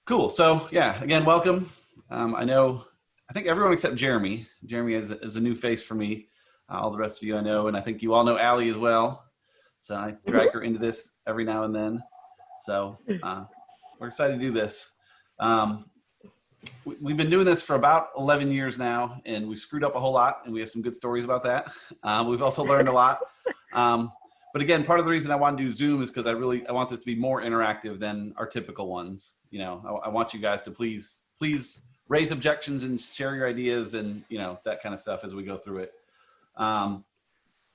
Cool. So yeah, again, welcome. I think everyone except Jeremy. Jeremy is a new face for me. All the rest of you I know, and I think you all know Allie as well. So I drag her into this every now and then. So we're excited to do this. We've been doing this for about 11 years now, and we've screwed up a whole lot, and we have some good stories about that. We've also learned a lot. But again, part of the reason I want to do Zoom is because I want this to be more interactive than our typical ones. You know, I want you guys to please raise objections and share your ideas and, you know, that kind of stuff as we go through it.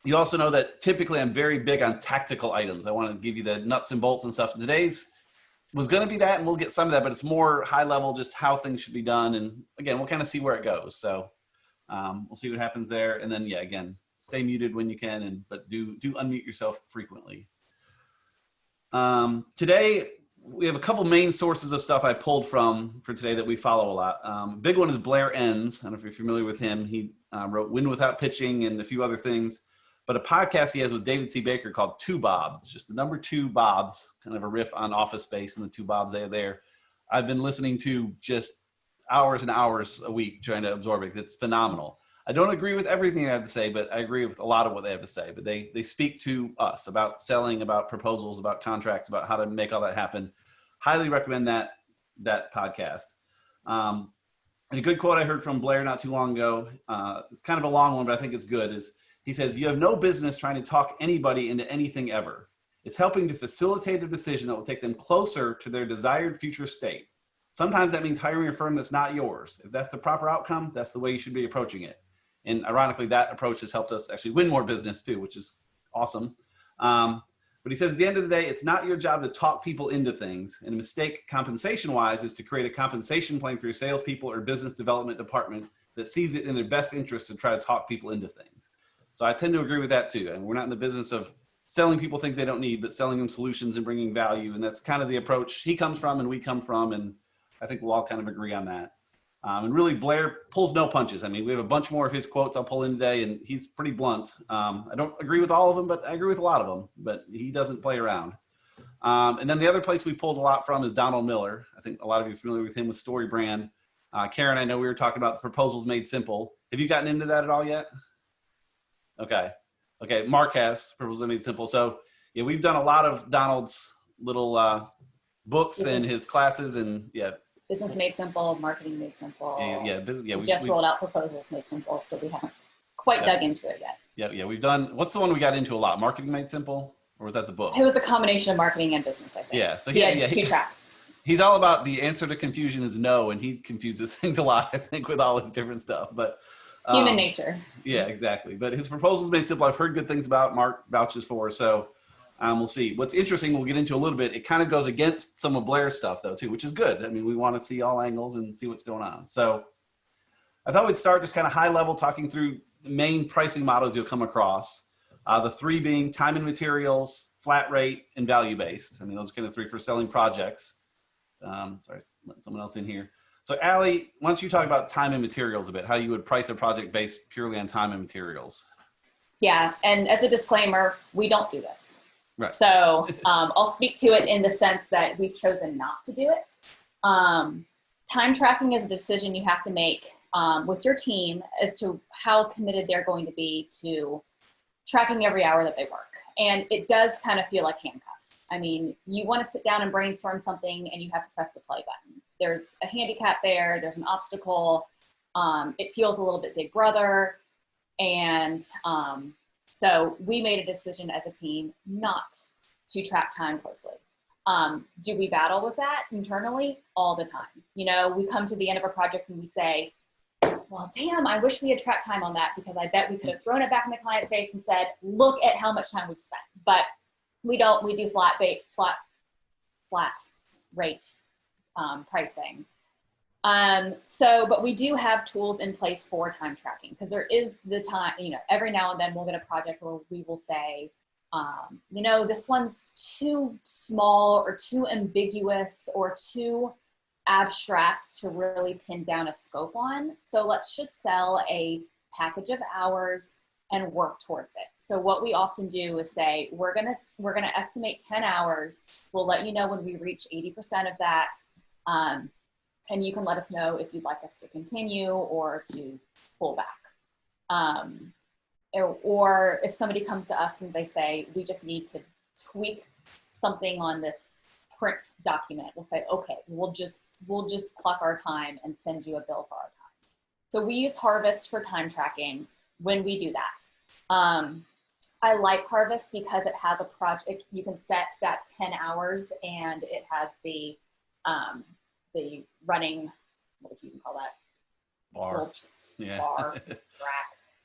You also know that typically I'm very big on tactical items. I want to give you the nuts and bolts and stuff. Today's was going to be that, and we'll get some of that, but it's more high level, just how things should be done. And again, we'll kind of see where it goes. So we'll see what happens there. And then, yeah, again, stay muted when you can, but do unmute yourself frequently. Today, we have a couple main sources of stuff I pulled from for today that we follow a lot. Big one is Blair Enns. I don't know if you're familiar with him. He wrote Win Without Pitching and a few other things. But a podcast he has with David C. Baker called Two Bobs, just the number two Bobs, kind of a riff on Office Space and the two Bobs they have there. I've been listening to just hours and hours a week trying to absorb it. It's phenomenal. I don't agree with everything they have to say, but I agree with a lot of what they have to say. But they speak to us about selling, about proposals, about contracts, about how to make all that happen. Highly recommend that podcast. And a good quote I heard from Blair not too long ago, it's kind of a long one, but I think it's good, is he says, "You have no business trying to talk anybody into anything ever. It's helping to facilitate a decision that will take them closer to their desired future state. Sometimes that means hiring a firm that's not yours. If that's the proper outcome, that's the way you should be approaching it." And ironically, that approach has helped us actually win more business too, which is awesome. But he says, at the end of the day, it's not your job to talk people into things. And a mistake compensation-wise is to create a compensation plan for your salespeople or business development department that sees it in their best interest to try to talk people into things. So I tend to agree with that too. And we're not in the business of selling people things they don't need, but selling them solutions and bringing value. And that's kind of the approach he comes from and we come from. And I think we'll all kind of agree on that. And really, Blair pulls no punches. I mean, we have a bunch more of his quotes I'll pull in today, and he's pretty blunt. I don't agree with all of them, but I agree with a lot of them. But he doesn't play around. And then the other place we pulled a lot from is Donald Miller. I think a lot of you are familiar with him with Story Brand. Karen, I know we were talking about the Proposals Made Simple. Have you gotten into that at all yet? Okay. Mark has Proposals Made Simple. So yeah, we've done a lot of Donald's little books and his classes, and yeah. Business Made Simple, Marketing Made Simple. Yeah. We just rolled out Proposals Made Simple, so we haven't quite dug into it yet. Yeah. We've done. What's the one we got into a lot? Marketing Made Simple, or was that the book? It was a combination of marketing and business, I think. Yeah. So he had two tracks. He's all about the answer to confusion is no, and he confuses things a lot, I think, with all his different stuff. But human nature. Yeah, exactly. But his Proposals Made Simple, I've heard good things about. Mark vouches for, so. We'll see. What's interesting, we'll get into a little bit. It kind of goes against some of Blair's stuff, though, too, which is good. I mean, we want to see all angles and see what's going on. So I thought we'd start just kind of high level, talking through the main pricing models you'll come across. The three being time and materials, flat rate, and value-based. I mean, those are kind of three for selling projects. Sorry, let someone else in here. So Allie, why don't you talk about time and materials a bit, how you would price a project based purely on time and materials? Yeah, and as a disclaimer, we don't do this. Right. So I'll speak to it in the sense that we've chosen not to do it. Time tracking is a decision you have to make with your team as to how committed they're going to be to tracking every hour that they work. And it does kind of feel like handcuffs. I mean, you want to sit down and brainstorm something and you have to press the play button. There's a handicap there, there's an obstacle. It feels a little bit big brother. And so we made a decision as a team not to track time closely. Do we battle with that internally? All the time. You know, we come to the end of a project and we say, well, damn, I wish we had tracked time on that because I bet we could have thrown it back in the client's face and said, look at how much time we've spent. But we don't, we do flat rate pricing. But we do have tools in place for time tracking because there is the time, you know, every now and then we'll get a project where we will say, you know, this one's too small or too ambiguous or too abstract to really pin down a scope on. So let's just sell a package of hours and work towards it. So what we often do is say, we're gonna estimate 10 hours. We'll let you know when we reach 80% of that. And you can let us know if you'd like us to continue or to pull back. Or if somebody comes to us and they say, we just need to tweak something on this print document, we'll say, okay, we'll just clock our time and send you a bill for our time. So we use Harvest for time tracking when we do that. I like Harvest because it has a project. You can set that 10 hours and it has the running, what would you even call that? Bar. Yeah. Bar track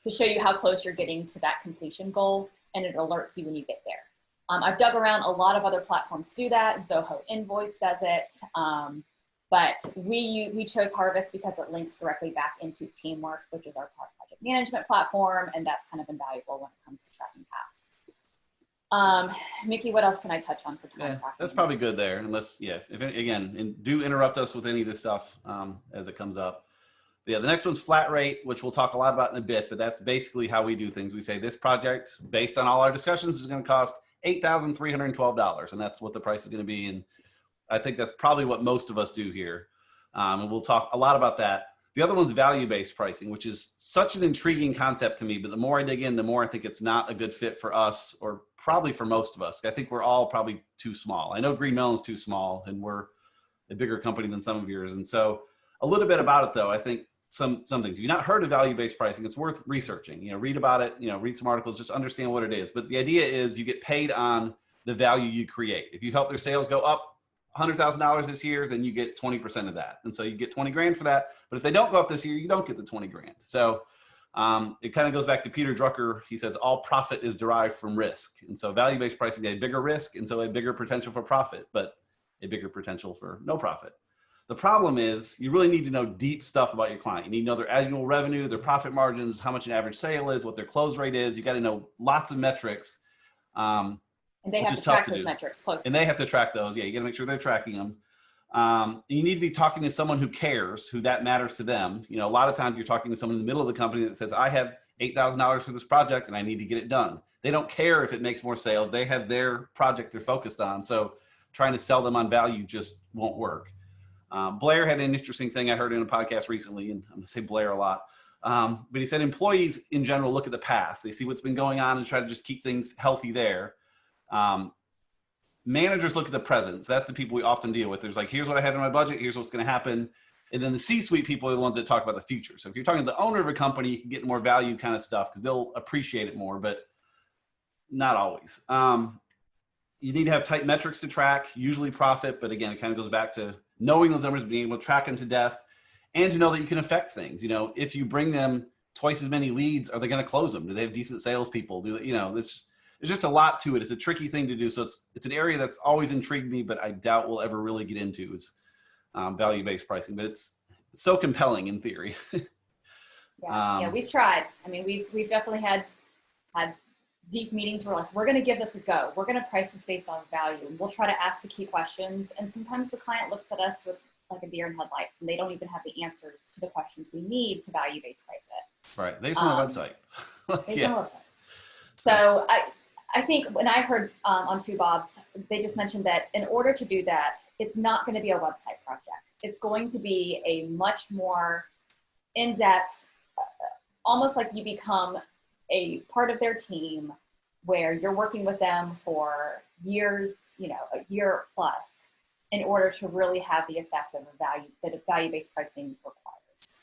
to show you how close you're getting to that completion goal, and it alerts you when you get there. I've dug around, a lot of other platforms do that. Zoho Invoice does it, but we chose Harvest because it links directly back into Teamwork, which is our project management platform, and that's kind of invaluable when it comes to tracking tasks. Mickey, what else can I touch on for time tracking? That's probably good there, unless, if again, do interrupt us with any of this stuff as it comes up. But yeah, the next one's flat rate, which we'll talk a lot about in a bit, but that's basically how we do things. We say this project, based on all our discussions, is going to cost $8,312, and that's what the price is going to be. And I think that's probably what most of us do here. And we'll talk a lot about that. The other one's value-based pricing, which is such an intriguing concept to me, but the more I dig in, the more I think it's not a good fit for us, or probably for most of us. I think we're all probably too small. I know Green Melon's too small, and we're a bigger company than some of yours. And so a little bit about it, though, I think some things. If you've not heard of value-based pricing, it's worth researching. Read about it, read some articles, just understand what it is. But the idea is you get paid on the value you create. If you help their sales go up $100,000 this year, then you get 20% of that. And so you get 20 grand for that. But if they don't go up this year, you don't get the 20 grand. So it kind of goes back to Peter Drucker. He says all profit is derived from risk. And so value-based pricing is a bigger risk, and so a bigger potential for profit, but a bigger potential for no profit. The problem is you really need to know deep stuff about your client. You need to know their annual revenue, their profit margins, how much an average sale is, what their close rate is. You got to know lots of metrics. And they have to track those metrics closely. And they have to track those. Yeah, you got to make sure they're tracking them. You need to be talking to someone who cares, who that matters to them. A lot of times you're talking to someone in the middle of the company that says, I have $8,000 for this project and I need to get it done. They don't care if it makes more sales. They have their project they're focused on. So trying to sell them on value just won't work. Blair had an interesting thing I heard in a podcast recently, and I'm going to say Blair a lot. But he said employees in general look at the past. They see what's been going on and try to just keep things healthy there. Managers look at the present. So that's the people we often deal with. There's like, here's what I have in my budget. Here's what's going to happen. And then the C-suite people are the ones that talk about the future. So if you're talking to the owner of a company, you can get more value kind of stuff because they'll appreciate it more, but not always. You need to have tight metrics to track, usually profit. But again, it kind of goes back to knowing those numbers, being able to track them to death, and to know that you can affect things. If you bring them twice as many leads, are they going to close them? Do they have decent salespeople? There's just a lot to it. It's a tricky thing to do. So it's an area that's always intrigued me, but I doubt we'll ever really get into is value-based pricing. But it's so compelling in theory. Yeah, we've tried. I mean, we've definitely had deep meetings where we're going to give this a go. We're going to price this based on value. And we'll try to ask the key questions. And sometimes the client looks at us with like a deer in headlights, and they don't even have the answers to the questions we need to value-based price it. Right. They just want a website. They just want a website. So I think when I heard on Two Bobs, they just mentioned that in order to do that, it's not going to be a website project. It's going to be a much more in-depth, almost like you become a part of their team where you're working with them for years, a year plus, in order to really have the effect of that a value-based pricing requires.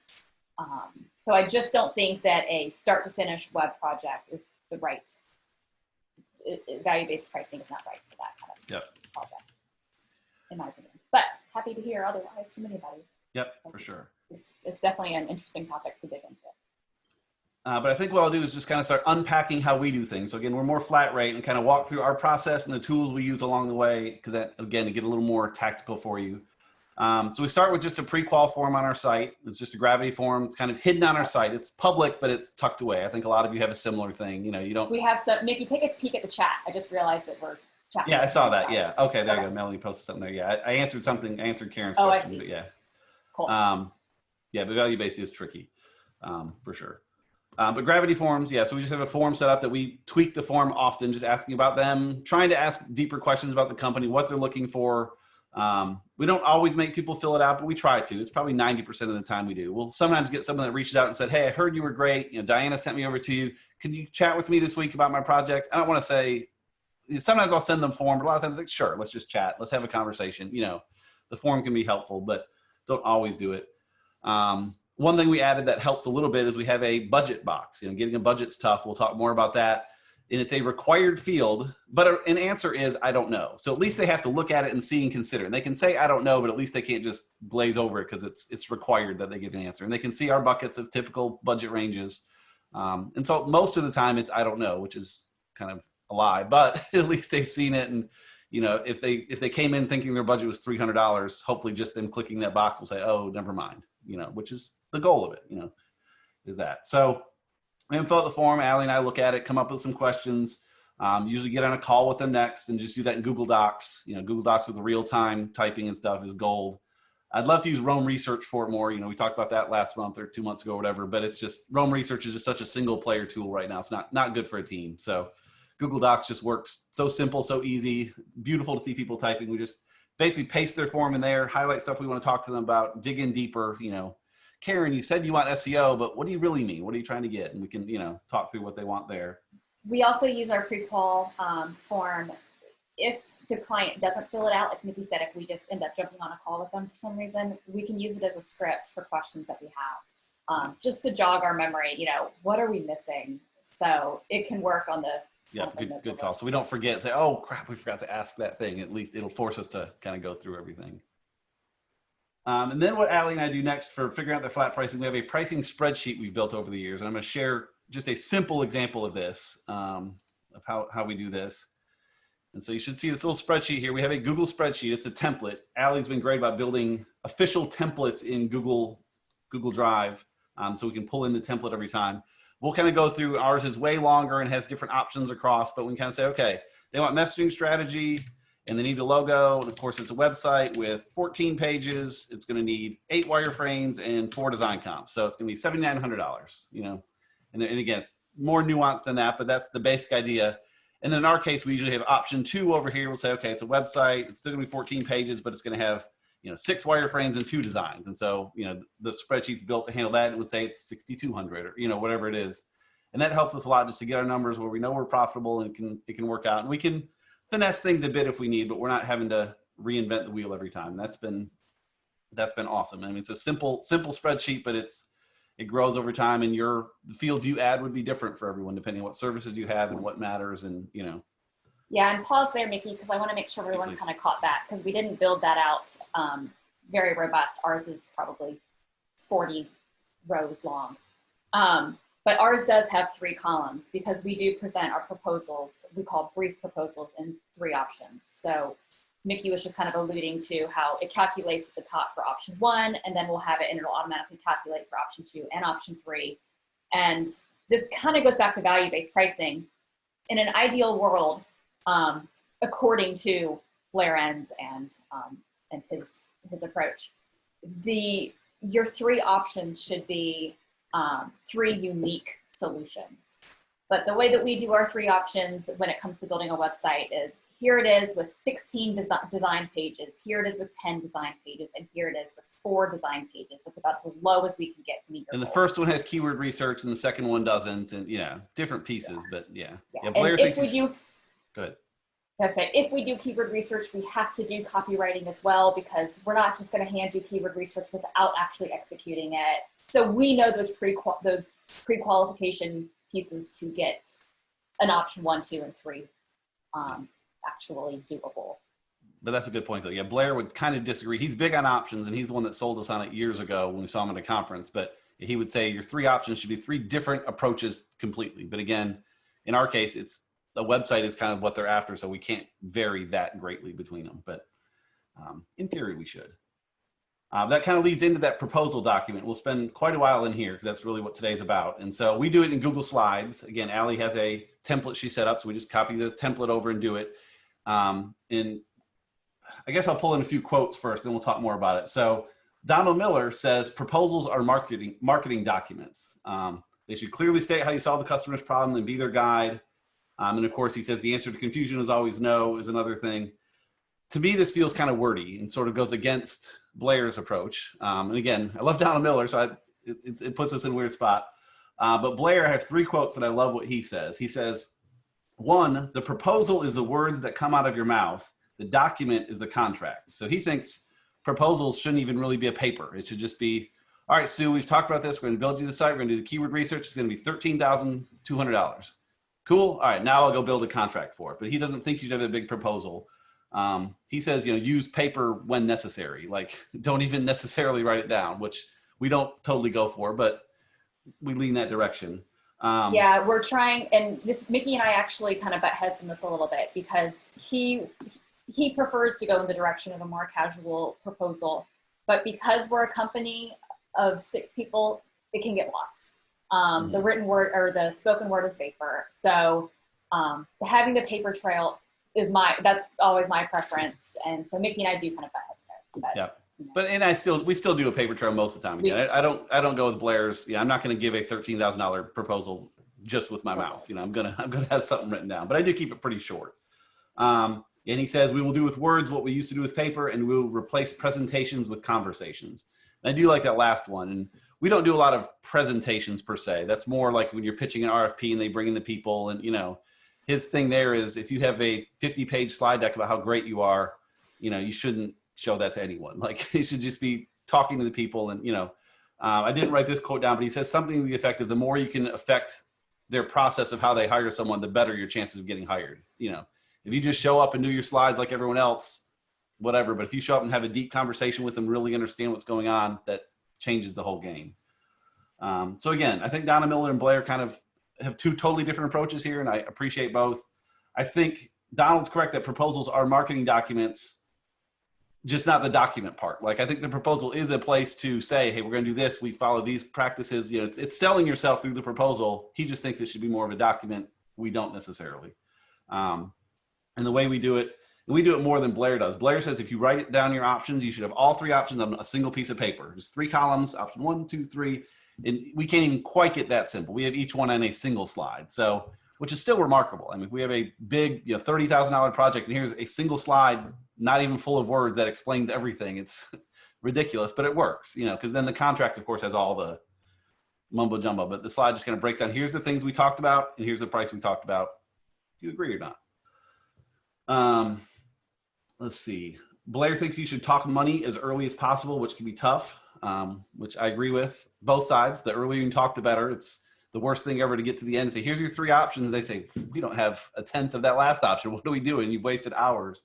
So I just don't think that a start to finish web project is the right, value-based pricing is not right for that kind of project, in my opinion. But happy to hear otherwise from anybody. Yep, for sure. It's definitely an interesting topic to dig into. But I think what I'll do is just kind of start unpacking how we do things. So again, we're more flat rate and kind of walk through our process and the tools we use along the way, because that, again, to get a little more tactical for you. So we start with just a pre-qual form on our site. It's just a gravity form. It's kind of hidden on our site. It's public, but it's tucked away. I think a lot of you have a similar thing. You don't. We have some. Mickey, take a peek at the chat. I just realized that we're chatting. Yeah, I saw that. Yeah. Okay, there you go. Melanie posted something there. Yeah, I answered something. I answered Karen's question. I see. But yeah. Cool. Yeah, but value-based is tricky, for sure. But gravity forms, yeah. So we just have a form set up that we tweak the form often, just asking about them, trying to ask deeper questions about the company, what they're looking for, We don't always make people fill it out, but we try to. It's probably 90% of the time we do. We'll sometimes get someone that reaches out and said, hey, I heard you were great. You know, Diana sent me over to you. Can you chat with me this week about my project? I don't want to say, sometimes I'll send them form, but a lot of times like, sure, let's just chat. Let's have a conversation. You know, the form can be helpful, but don't always do it. One thing we added that helps a little bit is we have a budget box. You know, getting a budget's tough. We'll talk more about that. And it's a required field, but an answer is, I don't know. So at least they have to look at it and see and consider. And they can say, I don't know, but at least they can't just glaze over it because it's required that they give an answer. And they can see our buckets of typical budget ranges. And so most of the time it's, I don't know, which is kind of a lie, but at least they've seen it. And, you know, if they came in thinking their budget was $300, hopefully just them clicking that box will say, oh, never mind, you know, which is the goal of it, you know, is that. So we fill out the form. Allie and I look at it, come up with some questions, usually get on a call with them next and just do that in Google Docs. You know, Google Docs with the real-time typing and stuff is gold. I'd love to use Roam Research for it more. You know, we talked about that last month or 2 months ago or whatever, but it's just, Roam Research is just such a single player tool right now. It's not good for a team. So Google Docs just works so simple, so easy, beautiful to see people typing. We just basically paste their form in there, highlight stuff we want to talk to them about, dig in deeper, you know. Karen, you said you want SEO, but what do you really mean? What are you trying to get? And we can, you know, talk through what they want there. We also use our pre-qual form. If the client doesn't fill it out, like Nikki said, if we just end up jumping on a call with them for some reason, we can use it as a script for questions that we have, just to jog our memory, you know, what are we missing? So it can work on the good call. So we don't forget, say, oh crap, we forgot to ask that thing. At least it'll force us to kind of go through everything. And then what Allie and I do next for figuring out their flat pricing, we have a pricing spreadsheet we've built over the years. And I'm going to share just a simple example of this, of how we do this. And so you should see this little spreadsheet here. We have a Google spreadsheet. It's a template. Allie's been great about building official templates in Google Drive, so we can pull in the template every time. We'll kind of go through, ours is way longer and has different options across, but we can kind of say, okay, they want messaging strategy, and they need a logo. And of course, it's a website with 14 pages. It's going to need 8 wireframes and 4 design comps. So it's going to be $7,900, you know, and again, it's more nuanced than that, but that's the basic idea. And then in our case, we usually have option 2 over here. We'll say, okay, it's a website. It's still going to be 14 pages, but it's going to have, you know, 6 wireframes and 2 designs. And so, you know, the spreadsheet's built to handle that. It would say it's 6,200 or, you know, whatever it is. And that helps us a lot just to get our numbers where we know we're profitable and it can work out. And we can finesse things a bit if we need, but we're not having to reinvent the wheel every time. That's been awesome. I mean, it's a simple spreadsheet, but it grows over time, and the fields you add would be different for everyone depending on what services you have and what matters, and you know. Yeah, and pause there, Mickey, because I want to make sure everyone kind of caught that, because we didn't build that out very robust. Ours is probably 40 rows long. But ours does have 3 columns because we do present our proposals, we call brief proposals, in 3 options. So Mickey was just kind of alluding to how it calculates at the top for option 1, and then we'll have it and it'll automatically calculate for option 2 and option 3. And this kind of goes back to value-based pricing. In an ideal world, according to Blair Enns and his approach, your 3 options should be 3 unique solutions. But the way that we do our 3 options when it comes to building a website is, here it is with 16 design pages, here it is with 10 design pages, and here it is with 4 design pages. That's about as low as we can get to meet your And the goal. first one has keyword research and the second one doesn't, and you know, different pieces, but yeah. Blair, and if we do, good. If we do keyword research, we have to do copywriting as well, because we're not just going to hand you keyword research without actually executing it. So we know those pre-qualification pieces to get an option 1, 2, and 3 actually doable. But that's a good point, though. Yeah, Blair would kind of disagree. He's big on options, and he's the one that sold us on it years ago when we saw him at a conference. But he would say your 3 options should be 3 different approaches completely. But again, in our case, it's the website is kind of what they're after, so we can't vary that greatly between them. But in theory, we should. That kind of leads into that proposal document. We'll spend quite a while in here because that's really what today's about. And so we do it in Google Slides. Again, Allie has a template she set up, so we just copy the template over and do it. And I guess I'll pull in a few quotes first, then we'll talk more about it. So Donald Miller says, proposals are marketing documents. They should clearly state how you solve the customer's problem and be their guide. And of course, he says the answer to confusion is always no is another thing. to me, this feels kind of wordy and sort of goes against Blair's approach. And again, I love Donald Miller, so it puts us in a weird spot. But Blair, I have 3 quotes that I love what he says. He says, 1, the proposal is the words that come out of your mouth. The document is the contract. So he thinks proposals shouldn't even really be a paper. It should just be, all right, Sue, we've talked about this. We're going to build you the site. We're going to do the keyword research. It's going to be $13,200. Cool. All right, now I'll go build a contract for it. But he doesn't think you should have a big proposal. He says, use paper when necessary. Like, don't even necessarily write it down, which we don't totally go for, but we lean that direction. Yeah, we're trying, and Mickey and I actually kind of butt heads on this a little bit because he prefers to go in the direction of a more casual proposal, but because we're a company of 6 people, it can get lost. The written word or the spoken word is vapor. So having the paper trail that's always my preference. And so Mickey and I do kind of butt heads there. But, yeah. But we still do a paper trail most of the time. Again, I don't go with Blair's. I'm not going to give a $13,000 proposal just with my mouth. I'm gonna have something written down, but I do keep it pretty short. And he says we will do with words what we used to do with paper, and we will replace presentations with conversations. And I do like that last one. And we don't do a lot of presentations per se. That's more like when you're pitching an RFP and they bring in the people, and his thing there is if you have a 50-page slide deck about how great you are, you shouldn't show that to anyone. Like, you should just be talking to the people. And I didn't write this quote down, but he says something to the effect of the more you can affect their process of how they hire someone, the better your chances of getting hired. If you just show up and do your slides like everyone else, whatever, but if you show up and have a deep conversation with them, really understand what's going on, that changes the whole game. So again, I think Donna Miller and Blair kind of have 2 totally different approaches here, and I appreciate both. I think Donald's correct that proposals are marketing documents, just not the document part. Like, I think the proposal is a place to say, hey, we're going to do this. We follow these practices. It's selling yourself through the proposal. He just thinks it should be more of a document. We don't necessarily. And the way we do it, and we do it more than Blair does. Blair says if you write it down your options, you should have all 3 options on a single piece of paper. Just 3 columns, option 1, 2, 3. And we can't even quite get that simple. We have each one on a single slide. So, which is still remarkable. I mean, if we have a big, $30,000 project and here's a single slide, not even full of words that explains everything, it's ridiculous, but it works, because then the contract, of course, has all the mumbo jumbo, but the slide just kind of breaks down. Here's the things we talked about, and here's the price we talked about. Do you agree or not? Let's see. Blair thinks you should talk money as early as possible, which can be tough, which I agree with. Both sides. The earlier you can talk, the better. It's the worst thing ever to get to the end and say, here's your 3 options. And they say, we don't have a 1/10 of that last option. What do we do? And you've wasted hours.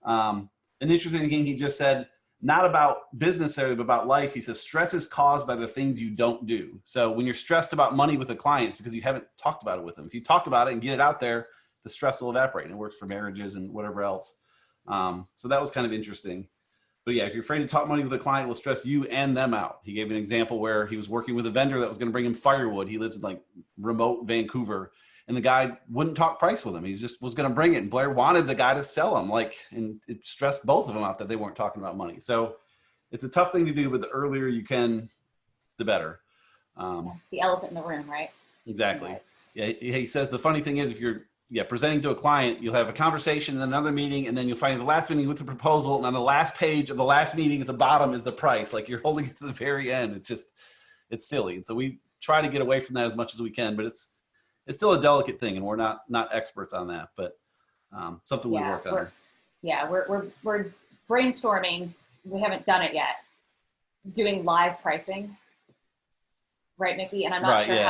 An interesting thing he just said, not about business necessarily, but about life. He says, stress is caused by the things you don't do. So when you're stressed about money with a client, it's because you haven't talked about it with them. If you talk about it and get it out there, the stress will evaporate. And it works for marriages and whatever else. So that was kind of interesting. But yeah, if you're afraid to talk money with a client, it will stress you and them out. He gave an example where he was working with a vendor that was going to bring him firewood. He lives in like remote Vancouver, and the guy wouldn't talk price with him. He just was going to bring it. And Blair wanted the guy to sell him, and it stressed both of them out that they weren't talking about money. So it's a tough thing to do, but the earlier you can, the better. The elephant in the room, right? Exactly. Yeah. He says the funny thing is if you're presenting to a client, you'll have a conversation and another meeting, and then you'll find the last meeting with the proposal, and on the last page of the last meeting at the bottom is the price. Like, you're holding it to the very end. It's silly. And so we try to get away from that as much as we can, but it's still a delicate thing, and we're not experts on that, but something we work on. We're brainstorming. We haven't done it yet. Doing live pricing, right, Mickey? And I'm not sure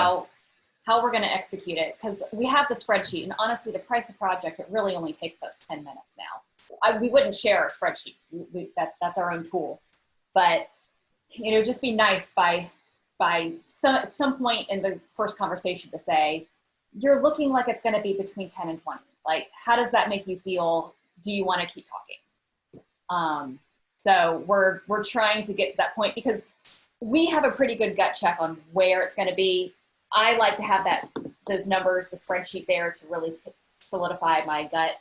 how we're going to execute it, because we have the spreadsheet, and honestly, the price of project, it really only takes us 10 minutes now. We wouldn't share our spreadsheet. That's our own tool, but just be nice by at some point in the first conversation to say, you're looking like it's going to be between 10 and 20. Like, how does that make you feel? Do you want to keep talking? So we're trying to get to that point, because we have a pretty good gut check on where it's going to be. I like to have those numbers, the spreadsheet there to really solidify my gut.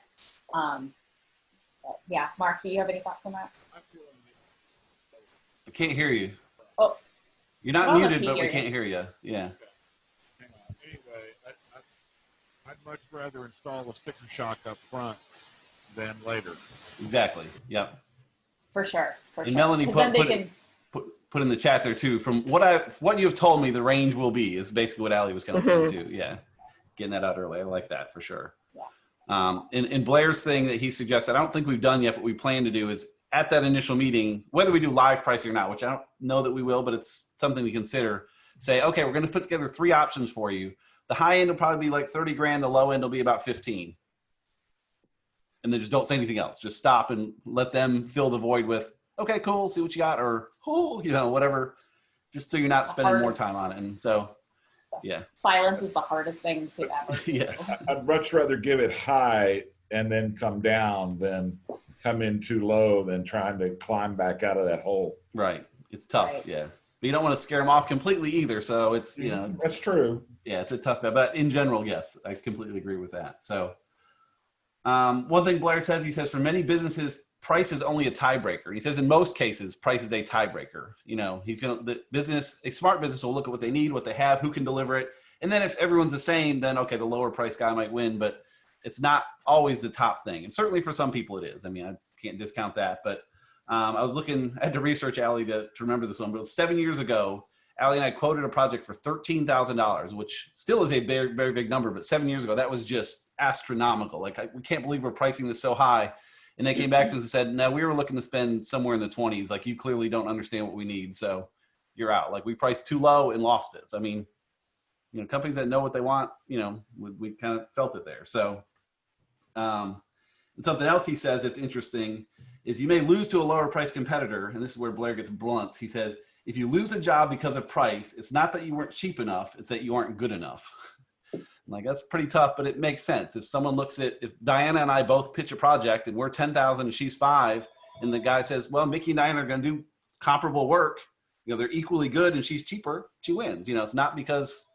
Yeah, Mark, do you have any thoughts on that? I can't hear you. Oh, you're not muted, but we can't hear you. Yeah. Hang on. Anyway, I'd much rather install a sticker shock up front than later. Exactly. Yep. For sure. And Melanie put in the chat there too. From what you've told me, the range will be is basically what Allie was kind of saying too. Yeah, getting that out early. I like that for sure. Yeah. And Blair's thing that he suggested, I don't think we've done yet, but we plan to do is at that initial meeting, whether we do live pricing or not, which I don't know that we will, but it's something to consider. Say, okay, we're going to put together 3 options for you. The high end will probably be like 30 grand. The low end will be about 15. And then just don't say anything else. Just stop and let them fill the void with, okay, cool, see what you got, or, oh, you know, whatever, just so you're not spending more time on it. And so, yeah. Silence is the hardest thing to ever do. Yes. I'd much rather give it high and then come down than come in too low than trying to climb back out of that hole. Right. It's tough. Right. Yeah. But you don't want to scare them off completely either. So it's, you know. That's true. Yeah, it's a tough bet. But in general, yes, I completely agree with that. So one thing Blair says, he says, for many businesses, price is only a tiebreaker. He says in most cases, price is a tiebreaker. You know, a smart business will look at what they need, what they have, who can deliver it. And then if everyone's the same, then okay, the lower price guy might win, but it's not always the top thing. And certainly for some people it is. I mean, I can't discount that, but I had to research Allie to remember this one, but it was 7 years ago. Allie and I quoted a project for $13,000, which still is a very, very big number, but 7 years ago, that was just astronomical. Like, we can't believe we're pricing this so high. And they came back to us and said, no, we were looking to spend somewhere in the 20s. Like, you clearly don't understand what we need, so you're out. Like, we priced too low and lost it. So, I mean, you know, companies that know what they want, you know, we kind of felt it there. So, and something else he says that's interesting is you may lose to a lower price competitor, and this is where Blair gets blunt. He says, if you lose a job because of price, it's not that you weren't cheap enough, it's that you aren't good enough. Like, that's pretty tough, but it makes sense. If someone looks at, if Diana and I both pitch a project and we're 10,000 and she's 5, and the guy says, well, Mickey and Diana are going to do comparable work, you know, they're equally good and she's cheaper, she wins. You know, it's not because,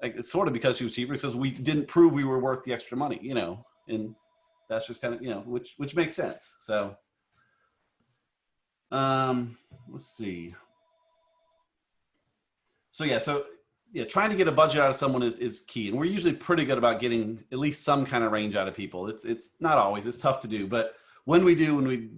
like, it's sort of because she was cheaper, because we didn't prove we were worth the extra money, you know, and that's just kind of, you know, which makes sense. So, let's see. So yeah, trying to get a budget out of someone is key. And we're usually pretty good about getting at least some kind of range out of people. It's not always, it's tough to do, but when we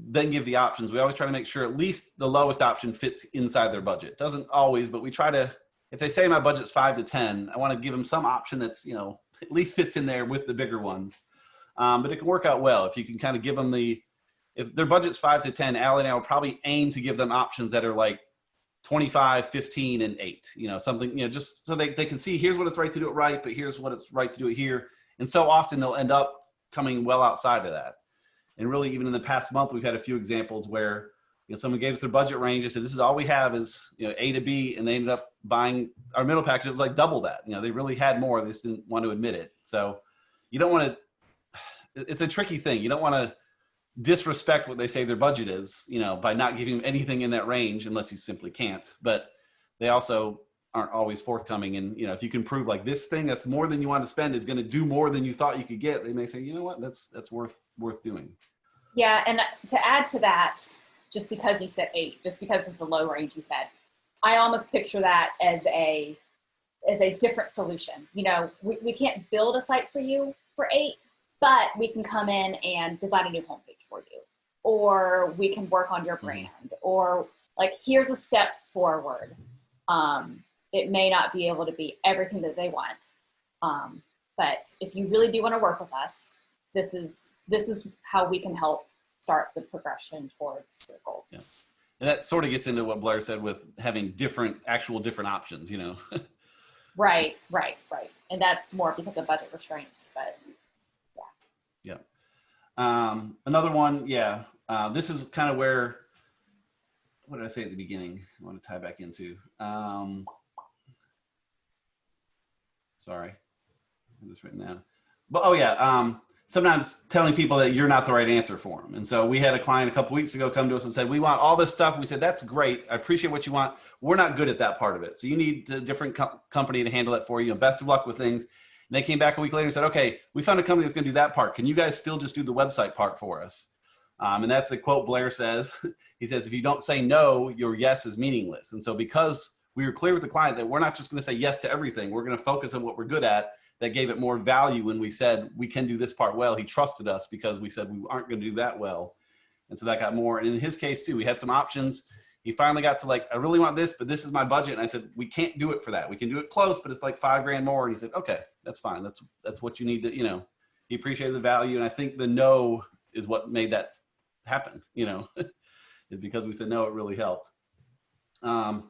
then give the options, we always try to make sure at least the lowest option fits inside their budget. Doesn't always, but we try to, if they say my budget's 5 to 10, I want to give them some option that's, you know, at least fits in there with the bigger ones. But it can work out well if you can kind of give them if their budget's 5 to 10, Allie and I will probably aim to give them options that are like 25, 15, and 8, you know, something, you know, just so they can see, here's what it's right to do it right, but here's what it's right to do it here. And so often they'll end up coming well outside of that. And really, even in the past month, we've had a few examples where, you know, someone gave us their budget range and said, this is all we have is, you know, A to B, and they ended up buying our middle package. It was like double that. You know, they really had more. They just didn't want to admit it. So you don't want to, it's a tricky thing. You don't want to disrespect what they say their budget is, you know, by not giving them anything in that range, unless you simply can't. But they also aren't always forthcoming. And, you know, if you can prove like this thing that's more than you want to spend is going to do more than you thought you could get, they may say, you know what, that's worth doing. Yeah. And to add to that, just because you said 8, just because of the low range you said, I almost picture that as a different solution. You know, we can't build a site for you for 8, but we can come in and design a new homepage for you, or we can work on your brand, or like, here's a step forward. It may not be able to be everything that they want. But if you really do want to work with us, this is how we can help start the progression towards your goals. Yeah. And that sort of gets into what Blair said with having different options, you know? Right. And that's more because of budget restraints, but yeah. Another one, yeah. This is kind of where, what did I say at the beginning? I want to tie back into. Sorry, I have this written down. But sometimes telling people that you're not the right answer for them. And so we had a client a couple weeks ago come to us and said, we want all this stuff. We said, that's great. I appreciate what you want. We're not good at that part of it. So you need a different company to handle it for you. And best of luck with things. And they came back a week later and said, okay, we found a company that's going to do that part. Can you guys still just do the website part for us? And that's a quote Blair says. He says, if you don't say no, your yes is meaningless. And so because we were clear with the client that we're not just going to say yes to everything, we're going to focus on what we're good at. that gave it more value when we said, we can do this part well. He trusted us because we said we aren't going to do that well. And so that got more. And in his case too, we had some options. He finally got to like, I really want this, but this is my budget. And I said, we can't do it for that. We can do it close, but it's like $5,000 more. And he said, okay, that's fine. That's what you need to, you know, he appreciated the value. And I think the no is what made that happen, you know, is because we said, no, it really helped. And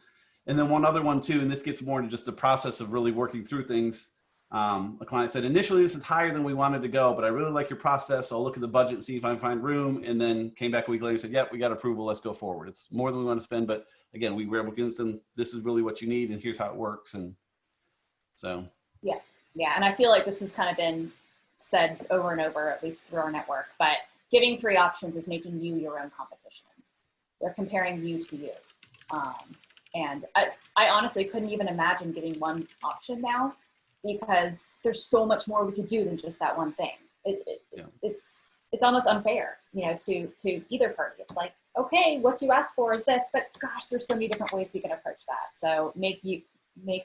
then one other one too, and this gets more into just the process of really working through things. A client said, initially, this is higher than we wanted to go, but I really like your process. So I'll look at the budget and see if I can find room. And then came back a week later and said, yep, we got approval. Let's go forward. It's more than we want to spend. But again, we were able to convince them, this is really what you need. And here's how it works. And so. Yeah. Yeah. And I feel like this has kind of been said over and over, at least through our network, but giving 3 options is making you your own competition. They're comparing you to you. And I honestly couldn't even imagine giving one option now, because there's so much more we could do than just that one thing. It's almost unfair, you know, to either party. It's like, okay, what you asked for is this, but gosh, there's so many different ways we can approach that. So make you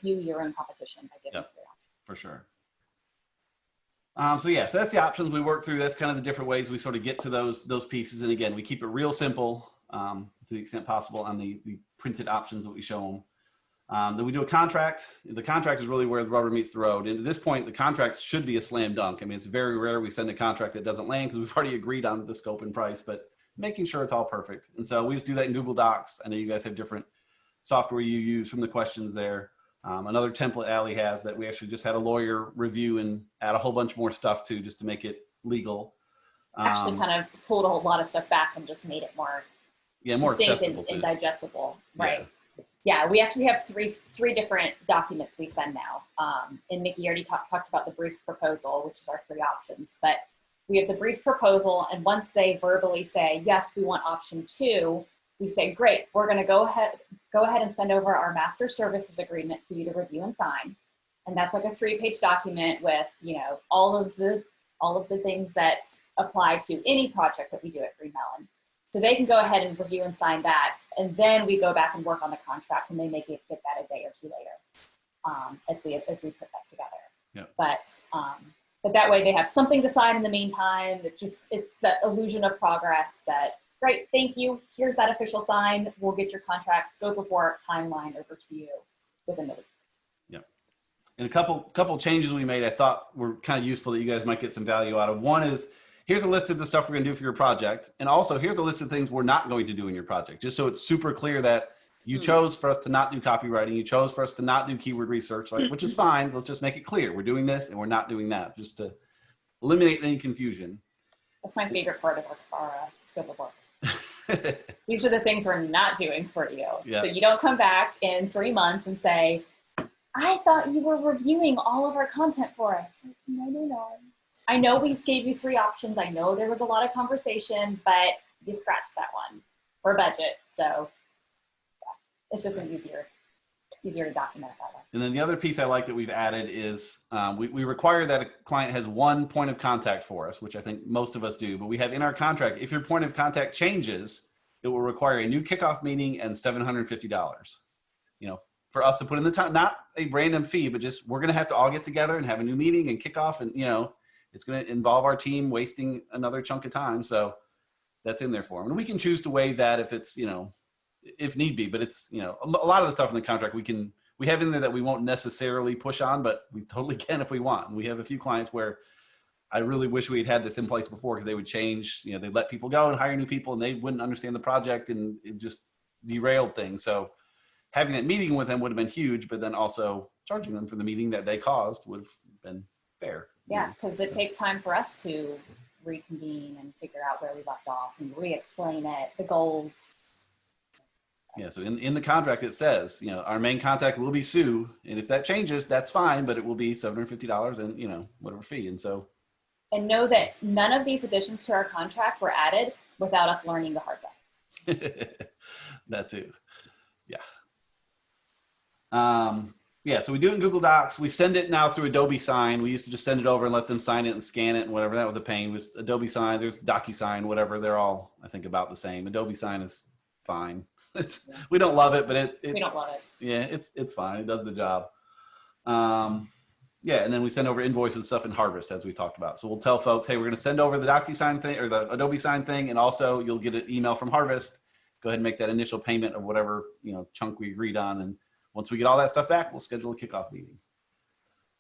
your own competition by giving 3 options. For sure. So that's the options we work through. That's kind of the different ways we sort of get to those pieces. And again, we keep it real simple to the extent possible on the printed options that we show them. Then we do a contract. The contract is really where the rubber meets the road. And at this point, the contract should be a slam dunk. I mean, it's very rare we send a contract that doesn't land because we've already agreed on the scope and price, but making sure it's all perfect. And so we just do that in Google Docs. I know you guys have different software you use from the questions there. Another template Allie has that we actually just had a lawyer review and add a whole bunch more stuff to, just to make it legal. Actually kind of pulled a whole lot of stuff back and just made it more accessible and digestible. Right. Yeah, we actually have three different documents we send now. And Nikki already talked about the brief proposal, which is our 3 options. But we have the brief proposal, and once they verbally say, yes, we want option 2, we say, great, we're going to go ahead and send over our master services agreement for you to review and sign. And that's like a 3-page document with, you know, all of the things that apply to any project that we do at Green Melon. So they can go ahead and review and sign that. And then we go back and work on the contract, and they may get that a day or 2 later as we put that together. Yeah. But that way they have something to sign in the meantime. It's that illusion of progress that, great, thank you. Here's that official sign. We'll get your contract, scope of work, timeline over to you within the week. Yeah. And a couple changes we made I thought were kind of useful that you guys might get some value out of. One is, here's a list of the stuff we're going to do for your project. And also here's a list of things we're not going to do in your project, just so it's super clear that you chose for us to not do copywriting. You chose for us to not do keyword research, which is fine. Let's just make it clear. We're doing this and we're not doing that, just to eliminate any confusion. That's my favorite part of our scope of work. These are the things we're not doing for you. Yeah. So you don't come back in 3 months and say, I thought you were reviewing all of our content for us. No. I know we gave you 3 options. I know there was a lot of conversation, but you scratched that one for budget. So yeah, it's just easier to document it that way. And then the other piece I like that we've added is we require that a client has 1 point of contact for us, which I think most of us do. But we have in our contract, if your point of contact changes, it will require a new kickoff meeting and $750. You know, for us to put in the time, not a random fee, but just we're going to have to all get together and have a new meeting and kick off, and you know, it's going to involve our team wasting another chunk of time. So that's in there for them. And we can choose to waive that if it's, you know, if need be, but it's, you know, a lot of the stuff in the contract we have in there that we won't necessarily push on, but we totally can if we want. And we have a few clients where I really wish we had this in place before, because they would change, you know, they'd let people go and hire new people and they wouldn't understand the project, and it just derailed things. So having that meeting with them would have been huge, but then also charging them for the meeting that they caused would have been fair. Yeah, because it takes time for us to reconvene and figure out where we left off and re-explain it, the goals. Yeah, so in the contract it says, you know, our main contact will be Sue, and if that changes, that's fine, but it will be $750 and, you know, whatever fee. And so. And know that none of these additions to our contract were added without us learning the hard way. That too. Yeah. Yeah, so we do it in Google Docs. We send it now through Adobe Sign. We used to just send it over and let them sign it and scan it and whatever. That was a pain. It was Adobe Sign, there's DocuSign, whatever. They're all, I think, about the same. Adobe Sign is fine. We don't love it, but we don't love it. Yeah, it's fine. It does the job. Yeah, and then we send over invoices and stuff in Harvest, as we talked about. So we'll tell folks, hey, we're going to send over the DocuSign thing or the Adobe Sign thing, and also you'll get an email from Harvest. Go ahead and make that initial payment of whatever chunk we agreed on, and once we get all that stuff back, we'll schedule a kickoff meeting.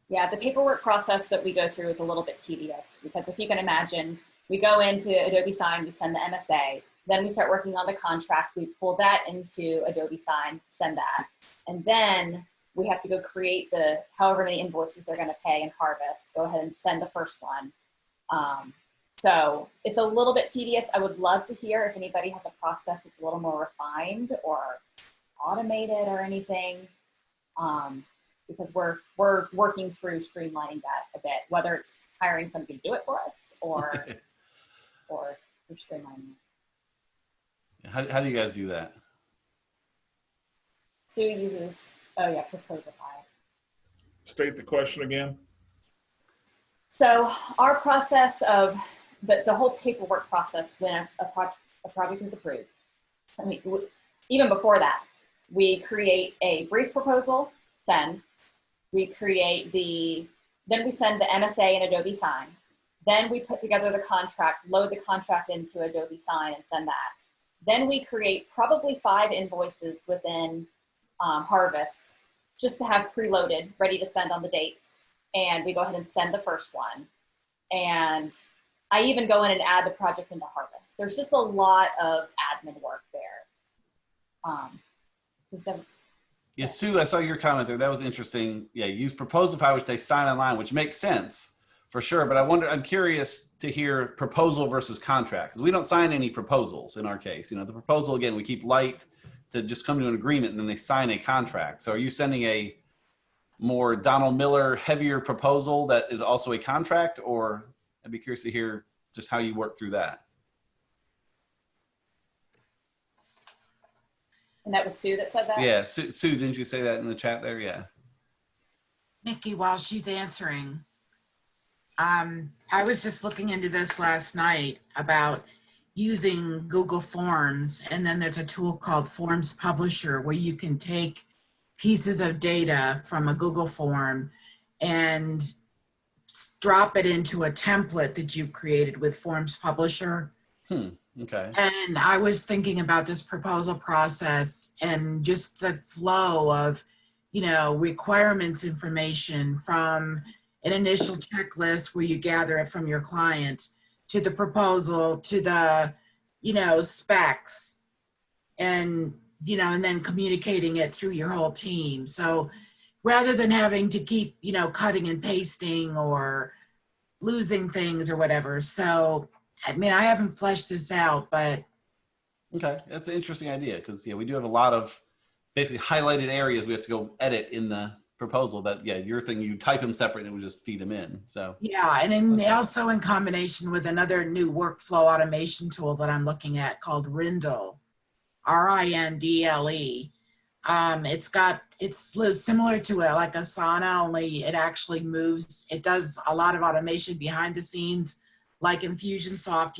Yeah, the paperwork process that we go through is a little bit tedious because if you can imagine, we go into Adobe Sign, we send the MSA, then we start working on the contract, we pull that into Adobe Sign, send that, and then we have to go create the however many invoices they're going to pay in Harvest, go ahead and send the first one. So it's a little bit tedious. I would love to hear if anybody has a process that's a little more refined or automated or anything. Because we're working through streamlining that a bit, whether it's hiring somebody to do it for us or we're streamlining it. How do you guys do that? Sue uses, Proposify. State the question again. So our process of the whole paperwork process when a project is approved, I mean, even before that, we create a brief proposal, send. We create then we send the MSA and Adobe Sign. Then we put together the contract, load the contract into Adobe Sign and send that. Then we create probably 5 invoices within Harvest just to have preloaded, ready to send on the dates. And we go ahead and send the first one. And I even go in and add the project into Harvest. There's just a lot of admin work there. Yeah, Sue, I saw your comment there. That was interesting. Yeah, you use Proposify, which they sign online, which makes sense for sure. But I'm curious to hear proposal versus contract, because we don't sign any proposals in our case. The proposal, again, we keep light to just come to an agreement, and then they sign a contract. So are you sending a more Donald Miller heavier proposal that is also a contract, or I'd be curious to hear just how you work through that. And that was Sue that said that? Yeah, Sue, didn't you say that in the chat there? Yeah. Nikki, while she's answering, I was just looking into this last night about using Google Forms, and then there's a tool called Forms Publisher where you can take pieces of data from a Google form and drop it into a template that you've created with Forms Publisher. Okay. And I was thinking about this proposal process and just the flow of, requirements information from an initial checklist where you gather it from your client to the proposal to the, specs and, and then communicating it through your whole team. So rather than having to keep, cutting and pasting or losing things or whatever. So I mean, I haven't fleshed this out, but. Okay, that's an interesting idea because we do have a lot of basically highlighted areas we have to go edit in the proposal that, your thing, you type them separate and it would just feed them in. So. Yeah, and then also in combination with another new workflow automation tool that I'm looking at called Rindle, Rindle. It's similar to like Asana, only it actually moves. It does a lot of automation behind the scenes, like Infusionsoft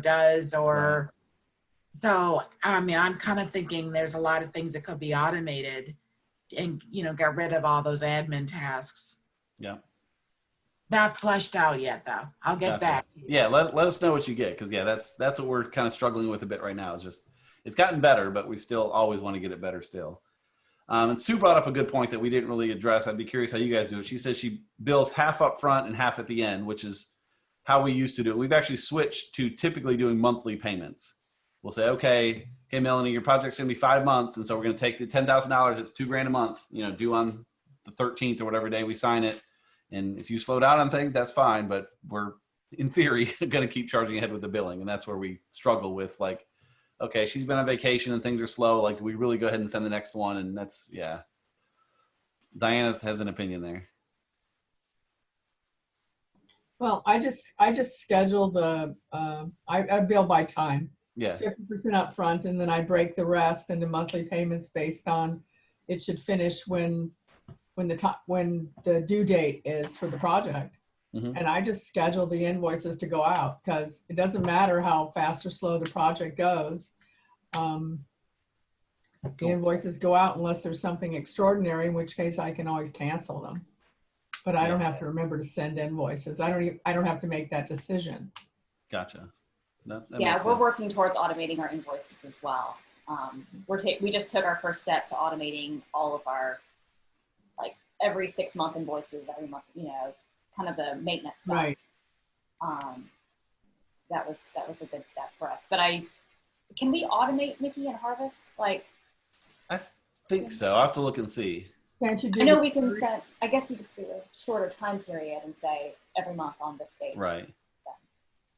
does, or right. So I mean, I'm kind of thinking there's a lot of things that could be automated, and get rid of all those admin tasks. Yeah. Not fleshed out yet, though. I'll get that. Yeah, let us know what you get, because that's what we're kind of struggling with a bit right now. It's gotten better, but we still always want to get it better still. And Sue brought up a good point that we didn't really address. I'd be curious how you guys do it. She says she bills half up front and half at the end, which is how we used to do it. We've actually switched to typically doing monthly payments. We'll say, okay, Melanie, your project's going to be 5 months. And so we're going to take the $10,000. It's $2,000 a month, due on the 13th or whatever day we sign it. And if you slow down on things, that's fine. But we're, in theory, going to keep charging ahead with the billing. And that's where we struggle with, like, okay, she's been on vacation and things are slow. Like, do we really go ahead and send the next one? And that's, yeah. Diana has an opinion there. Well, I just schedule I bill by time. Yeah. 50% up front, and then I break the rest into monthly payments based on it should finish when the due date is for the project. Mm-hmm. And I just schedule the invoices to go out because it doesn't matter how fast or slow the project goes. The invoices go out unless there's something extraordinary, in which case I can always cancel them. but I don't have to remember to send invoices. I don't have to make that decision. Gotcha. That Yeah, makes we're sense. working towards automating our invoices as well. We just took our first step to automating all of our, like, every 6-month invoices, every month, you know, kind of the maintenance stuff. Right. That was a good step for us. But can we automate Nikki and Harvest? Like, I think so. I'll have to look and see. Can't you do? I know we can set, I guess you just do a shorter time period and say every month on this date. Right.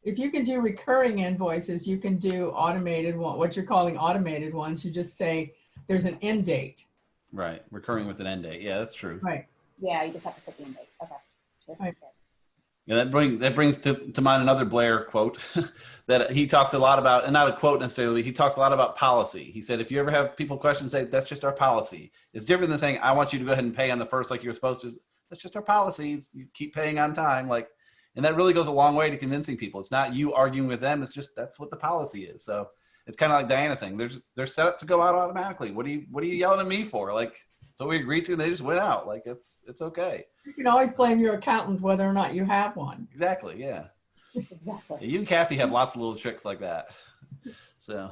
If you can do recurring invoices, you can do automated one, what you're calling automated ones. You just say there's an end date. Right. Recurring with an end date. Yeah, that's true. Right. Yeah, you just have to set the end date. Okay. Sure. Right. Yeah, that brings to mind another Blair quote that he talks a lot about, and not a quote necessarily, but he talks a lot about policy. He said, if you ever have people question, say, that's just our policy. It's different than saying, I want you to go ahead and pay on the first like you're supposed to. That's just our policies. You keep paying on time. Like, and that really goes a long way to convincing people. It's not you arguing with them. It's just, that's what the policy is. So it's kind of like Diana saying, they're set up to go out automatically. What are you yelling at me for? Like, so we agreed to, and they just went out. Like, it's okay. You can always blame your accountant whether or not you have one. Exactly. Yeah. Exactly. Yeah, you and Kathy have lots of little tricks like that. So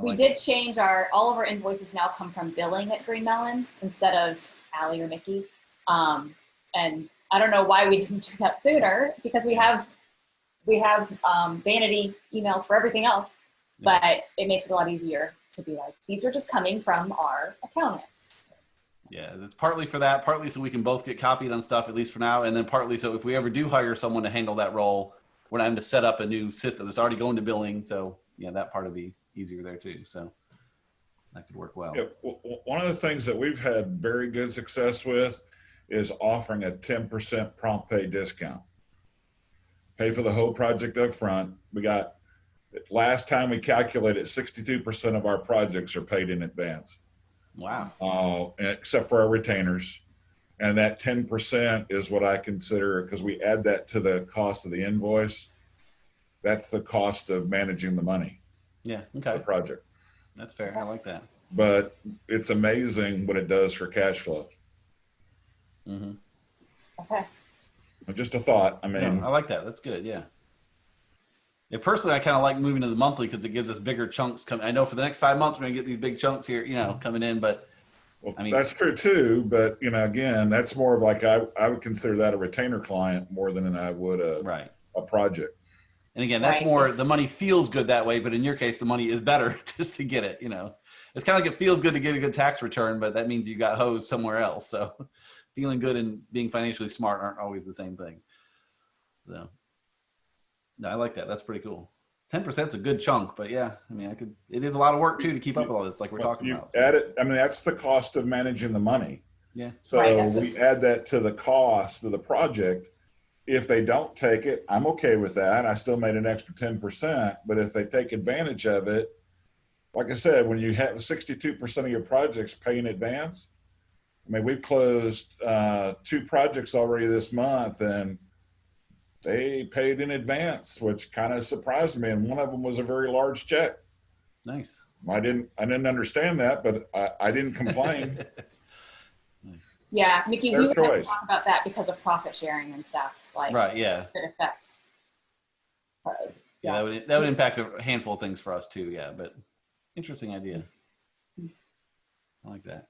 We did change all of our invoices now come from billing at Green Melon instead of Allie or Mickey. And I don't know why we didn't do that sooner, because we have vanity emails for everything else, but it makes it a lot easier to be like, these are just coming from our accountant. Yeah, it's partly for that, partly so we can both get copied on stuff, at least for now, and then partly so if we ever do hire someone to handle that role, we're not having to set up a new system that's already going to billing. So yeah, that part would be easier there too. So that could work well. Yeah, one of the things that we've had very good success with is offering a 10% prompt pay discount. Pay for the whole project up front. We got, last time we calculated, 62% of our projects are paid in advance. Wow. Except for our retainers. And that 10% is what I consider, because we add that to the cost of the invoice. That's the cost of managing the money. Yeah. Okay. The project. That's fair. I like that. But it's amazing what it does for cash flow. Mm-hmm. Okay. Just a thought. I mean, I like that. That's good. Yeah. Yeah. Personally, I kind of like moving to the monthly because it gives us bigger chunks coming. I know for the next 5 months, we're going to get these big chunks here, coming in, but well, I mean, that's true too. But, again, that's more of like, I would consider that a retainer client more than I would a project. And again, that's more, the money feels good that way, but in your case, the money is better just to get it, It's kind of like it feels good to get a good tax return, but that means you got hosed somewhere else. So feeling good and being financially smart aren't always the same thing. So no, I like that. That's pretty cool. 10% is a good chunk, but yeah, I mean, it is a lot of work too to keep up with all this, like we're talking about. So. Add it. I mean, that's the cost of managing the money. Yeah. So we add that to the cost of the project. If they don't take it, I'm okay with that. I still made an extra 10%, but if they take advantage of it, like I said, when you have 62% of your projects pay in advance, I mean, we've closed 2 projects already this month, and they paid in advance, which kind of surprised me. And one of them was a very large check. Nice. I didn't understand that, but I didn't complain. Yeah, Nikki, Their we would have choice. to talk about that because of profit sharing and stuff. Like, right. Yeah. could affect. Yeah, that would impact a handful of things for us too. Yeah, but interesting idea. I like that.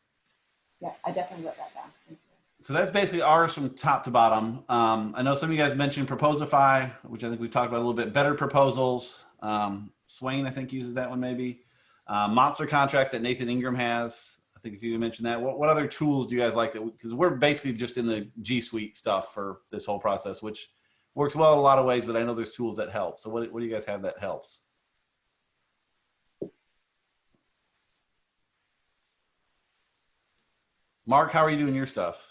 Yeah, I definitely wrote that down. Thank you. So that's basically ours from top to bottom. I know some of you guys mentioned Proposify, which I think we talked about a little bit. Better Proposals. Swain, I think, uses that one maybe. Monster Contracts that Nathan Ingram has. I think if you mentioned that. What other tools do you guys like? Because we're basically just in the G Suite stuff for this whole process, which works well in a lot of ways, but I know there's tools that help. So what do you guys have that helps? Mark, how are you doing your stuff?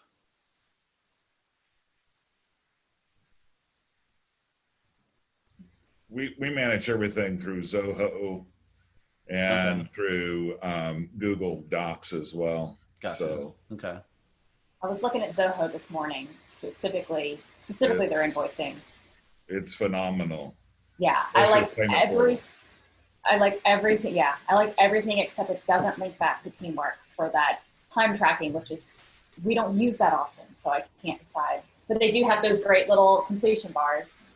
We manage everything through Zoho and through Google Docs as well. Gotcha. So, okay. I was looking at Zoho this morning, specifically their invoicing. It's phenomenal. Yeah, I like everything. Yeah, I like everything except it doesn't link back to Teamwork for that time tracking, which is we don't use that often, so I can't decide. But they do have those great little completion bars.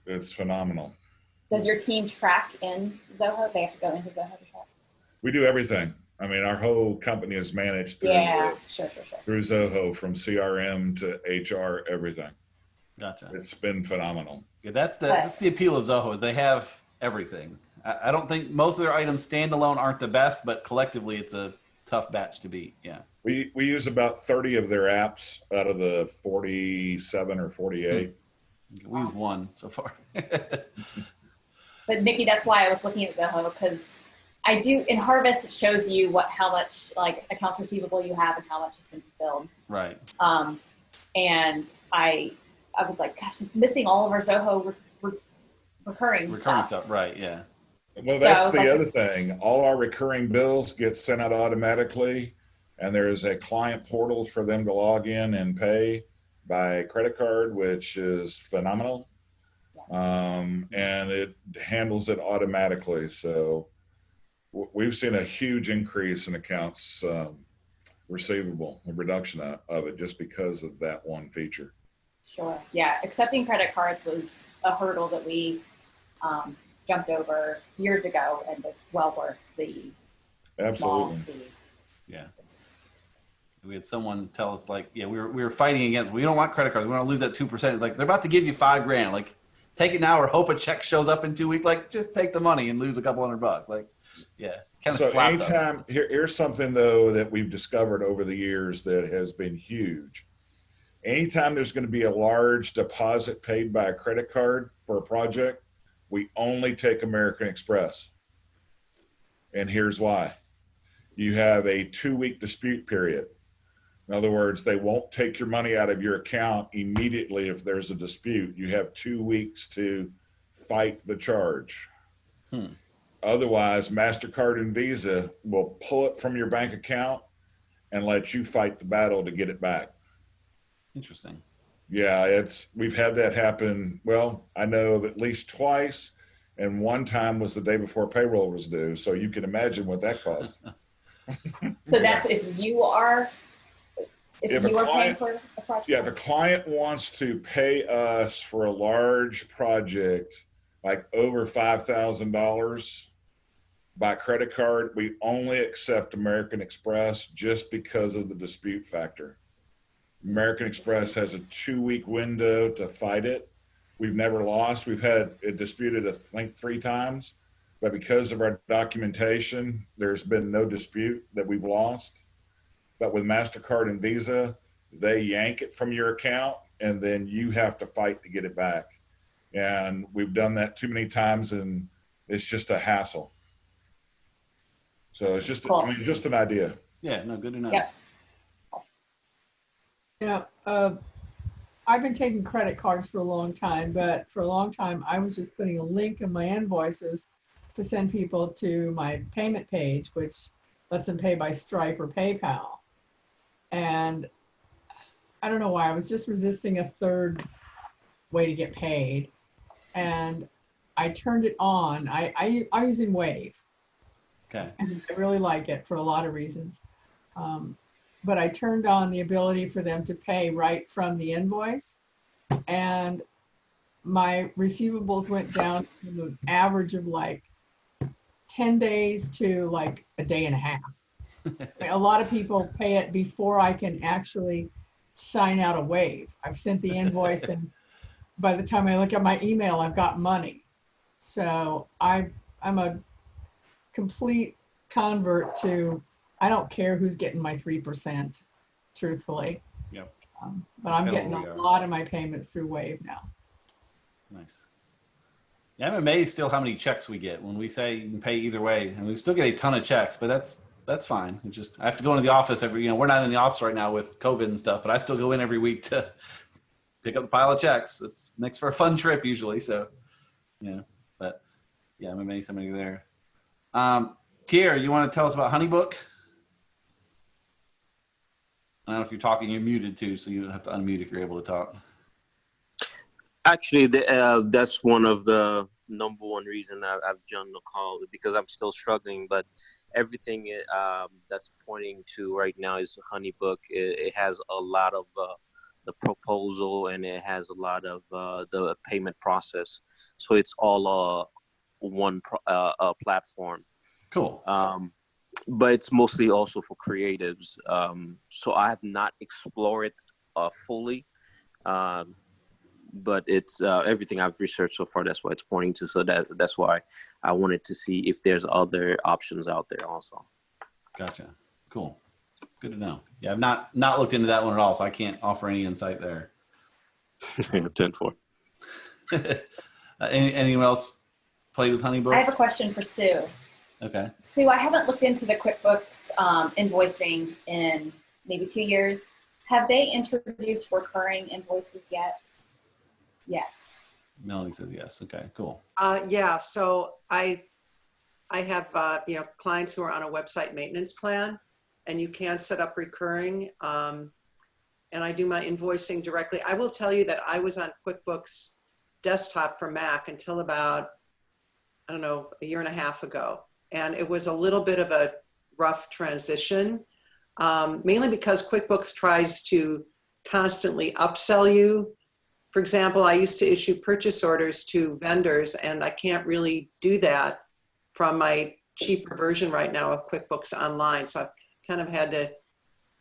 It's phenomenal. Does your team track in Zoho? They have to go into Zoho to track? We do everything. I mean, our whole company is managed through, sure. through Zoho, from CRM to HR, everything. Gotcha. It's been phenomenal. Yeah, that's the appeal of Zoho, is they have everything. I don't think most of their items standalone aren't the best, but collectively it's a tough batch to beat. Yeah. We use about 30 of their apps out of the 47 or 48. We use one so far. But Nikki, that's why I was looking at Zoho, because I do, in Harvest, it shows you how much like accounts receivable you have and how much has been fulfilled. Right. And I was like, gosh, it's missing all of our Zoho recurring stuff. Right. Yeah. Well, that's the other thing. All our recurring bills get sent out automatically, and there's a client portal for them to log in and pay by credit card, which is phenomenal. And it handles it automatically. So we've seen a huge increase in accounts receivable, a reduction of it, just because of that one feature. Sure. Yeah. Accepting credit cards was a hurdle that we jumped over years ago, and it's well worth the small fee. Yeah. We had someone tell us, like, yeah, we were fighting against, we don't want credit cards. We want to lose that 2%. Like, they're about to give you $5,000. Like, take it now or hope a check shows up in 2 weeks. Like, just take the money and lose a couple $100. Like, yeah, kind of slapped us. Here's something, though, that we've discovered over the years that has been huge. Anytime there's going to be a large deposit paid by a credit card for a project, we only take American Express. And here's why. You have a 2-week dispute period. In other words, they won't take your money out of your account immediately if there's a dispute. You have 2 weeks to fight the charge. Otherwise, MasterCard and Visa will pull it from your bank account and let you fight the battle to get it back. Interesting. Yeah, we've had that happen. Well, I know of at least twice, and one time was the day before payroll was due. So you can imagine what that cost. So that's if you are paying for a project? Yeah, if a client wants to pay us for a large project, like over $5,000 by credit card, we only accept American Express just because of the dispute factor. American Express has a 2-week window to fight it. We've never lost. We've had it disputed, I think, 3 times, but because of our documentation, there's been no dispute that we've lost. But with MasterCard and Visa, they yank it from your account, and then you have to fight to get it back. And we've done that too many times, and it's just a hassle. So it's just, Cool. Just an idea. Yeah, no, good to know. Yep. Yeah, I've been taking credit cards for a long time, but for a long time, I was just putting a link in my invoices to send people to my payment page, which lets them pay by Stripe or PayPal. And I don't know why, I was just resisting a third way to get paid. And I turned it on. I'm using Wave. Okay. And I really like it for a lot of reasons. But I turned on the ability for them to pay right from the invoice. And my receivables went down from an average of like 10 days to like a day and a half. A lot of people pay it before I can actually sign out a Wave. I've sent the invoice, and by the time I look at my email, I've got money. So I'm a complete convert to, I don't care who's getting my 3%, truthfully. Yep. But I'm getting a lot of my payments through Wave now. Nice. Yeah, I'm amazed still how many checks we get when we say you can pay either way, and we still get a ton of checks. But that's fine. It's just I have to go into the office every. We're not in the office right now with COVID and stuff, but I still go in every week to pick up a pile of checks. It makes for a fun trip usually. So, but yeah, I'm amazed how many are there. Pierre, you want to tell us about HoneyBook? I don't know if you're talking, you're muted too, so you have to unmute if you're able to talk. Actually, that's one of the number one reason I've joined the call, because I'm still struggling. But everything that's pointing to right now is HoneyBook. It has a lot of the proposal, and it has a lot of the payment process. So it's all one platform. Cool. But it's mostly also for creatives. So I have not explored it fully. But it's everything I've researched so far. That's what it's pointing to. So that's why I wanted to see if there's other options out there also. Gotcha. Cool. Good to know. Yeah, I've not looked into that one at all, so I can't offer any insight there. 10-4. Anyone else play with HoneyBook? I have a question for Sue. Okay. Sue, I haven't looked into the QuickBooks invoicing in maybe 2 years. Have they introduced recurring invoices yet? Yes. Melanie says yes. Okay, cool. Yeah, so I have clients who are on a website maintenance plan, and you can set up recurring. And I do my invoicing directly. I will tell you that I was on QuickBooks Desktop for Mac until about, I don't know, a year and a half ago. And it was a little bit of a rough transition, mainly because QuickBooks tries to constantly upsell you. For example, I used to issue purchase orders to vendors, and I can't really do that from my cheaper version right now of QuickBooks Online. So I've kind of had to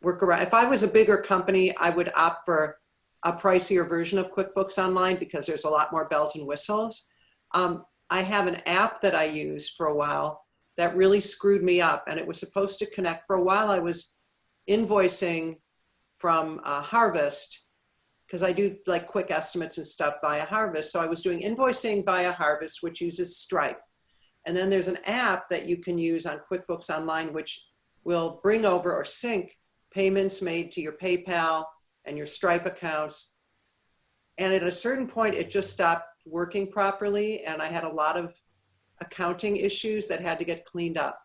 work around. If I was a bigger company, I would opt for a pricier version of QuickBooks Online because there's a lot more bells and whistles. I have an app that I used for a while that really screwed me up, and it was supposed to connect. For a while, I was invoicing from Harvest, because I do like quick estimates and stuff via Harvest. So I was doing invoicing via Harvest, which uses Stripe. And then there's an app that you can use on QuickBooks Online, which will bring over or sync payments made to your PayPal and your Stripe accounts. And at a certain point, it just stopped working properly. And I had a lot of accounting issues that had to get cleaned up.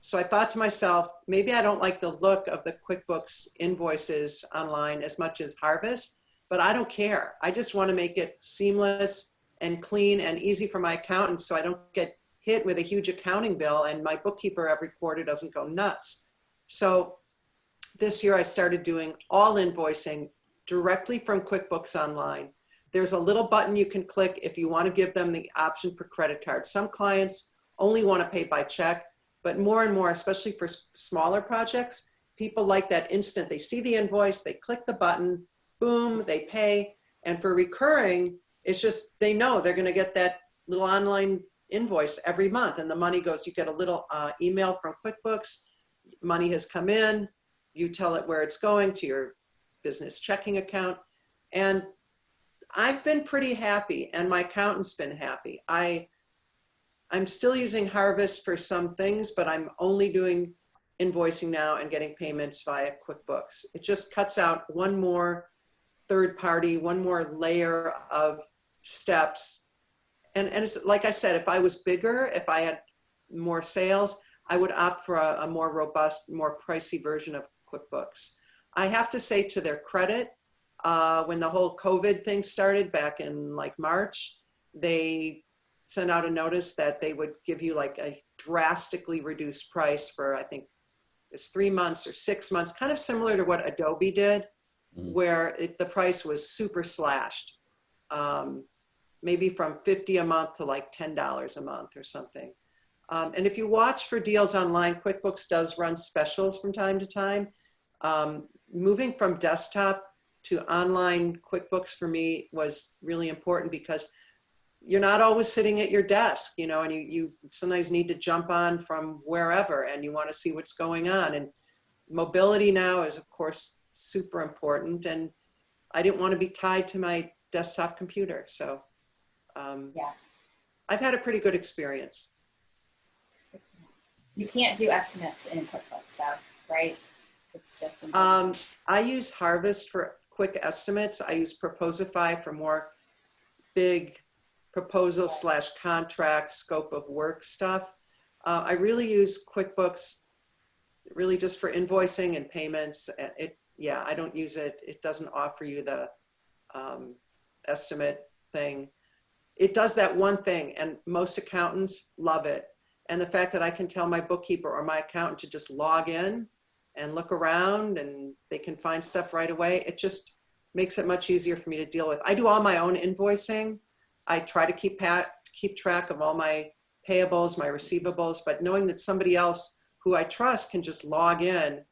So I thought to myself, maybe I don't like the look of the QuickBooks invoices online as much as Harvest, but I don't care. I just want to make it seamless and clean and easy for my accountant so I don't get hit with a huge accounting bill and my bookkeeper every quarter doesn't go nuts. So this year I started doing all invoicing directly from QuickBooks Online. There's a little button you can click if you want to give them the option for credit card. Some clients only want to pay by check, but more and more, especially for smaller projects, people like that instant. They see the invoice, they click the button, boom, they pay. And for recurring, it's just, they know they're going to get that little online invoice every month, and the money goes, you get a little email from QuickBooks, money has come in, you tell it where it's going to your business checking account. And I've been pretty happy, and my accountant's been happy. I'm still using Harvest for some things, but I'm only doing invoicing now and getting payments via QuickBooks. It just cuts out one more third party, one more layer of steps. And it's like I said, if I was bigger, if I had more sales, I would opt for a more robust, more pricey version of QuickBooks. I have to say, to their credit, when the whole COVID thing started back in like March, they sent out a notice that they would give you like a drastically reduced price for, I think it's 3 months or 6 months, kind of similar to what Adobe did, where the price was super slashed, maybe from $50 a month to like $10 a month or something. And if you watch for deals online, QuickBooks does run specials from time to time. Moving from desktop to online QuickBooks for me was really important because you're not always sitting at your desk, you know, and you sometimes need to jump on from wherever and you want to see what's going on. And mobility now is, of course, super important. And I didn't want to be tied to my desktop computer. So yeah, I've had a pretty good experience. You can't do estimates in QuickBooks though, right? It's just I use Harvest for quick estimates. I use Proposify for more big proposal / contract scope of work stuff. I really use QuickBooks really just for invoicing and payments. Yeah, I don't use it. It doesn't offer you the estimate thing. It does that one thing, and most accountants love it. And the fact that I can tell my bookkeeper or my accountant to just log in and look around and they can find stuff right away, it just makes it much easier for me to deal with. I do all my own invoicing. I try to keep track of all my payables, my receivables, but knowing that somebody else who I trust can just log in,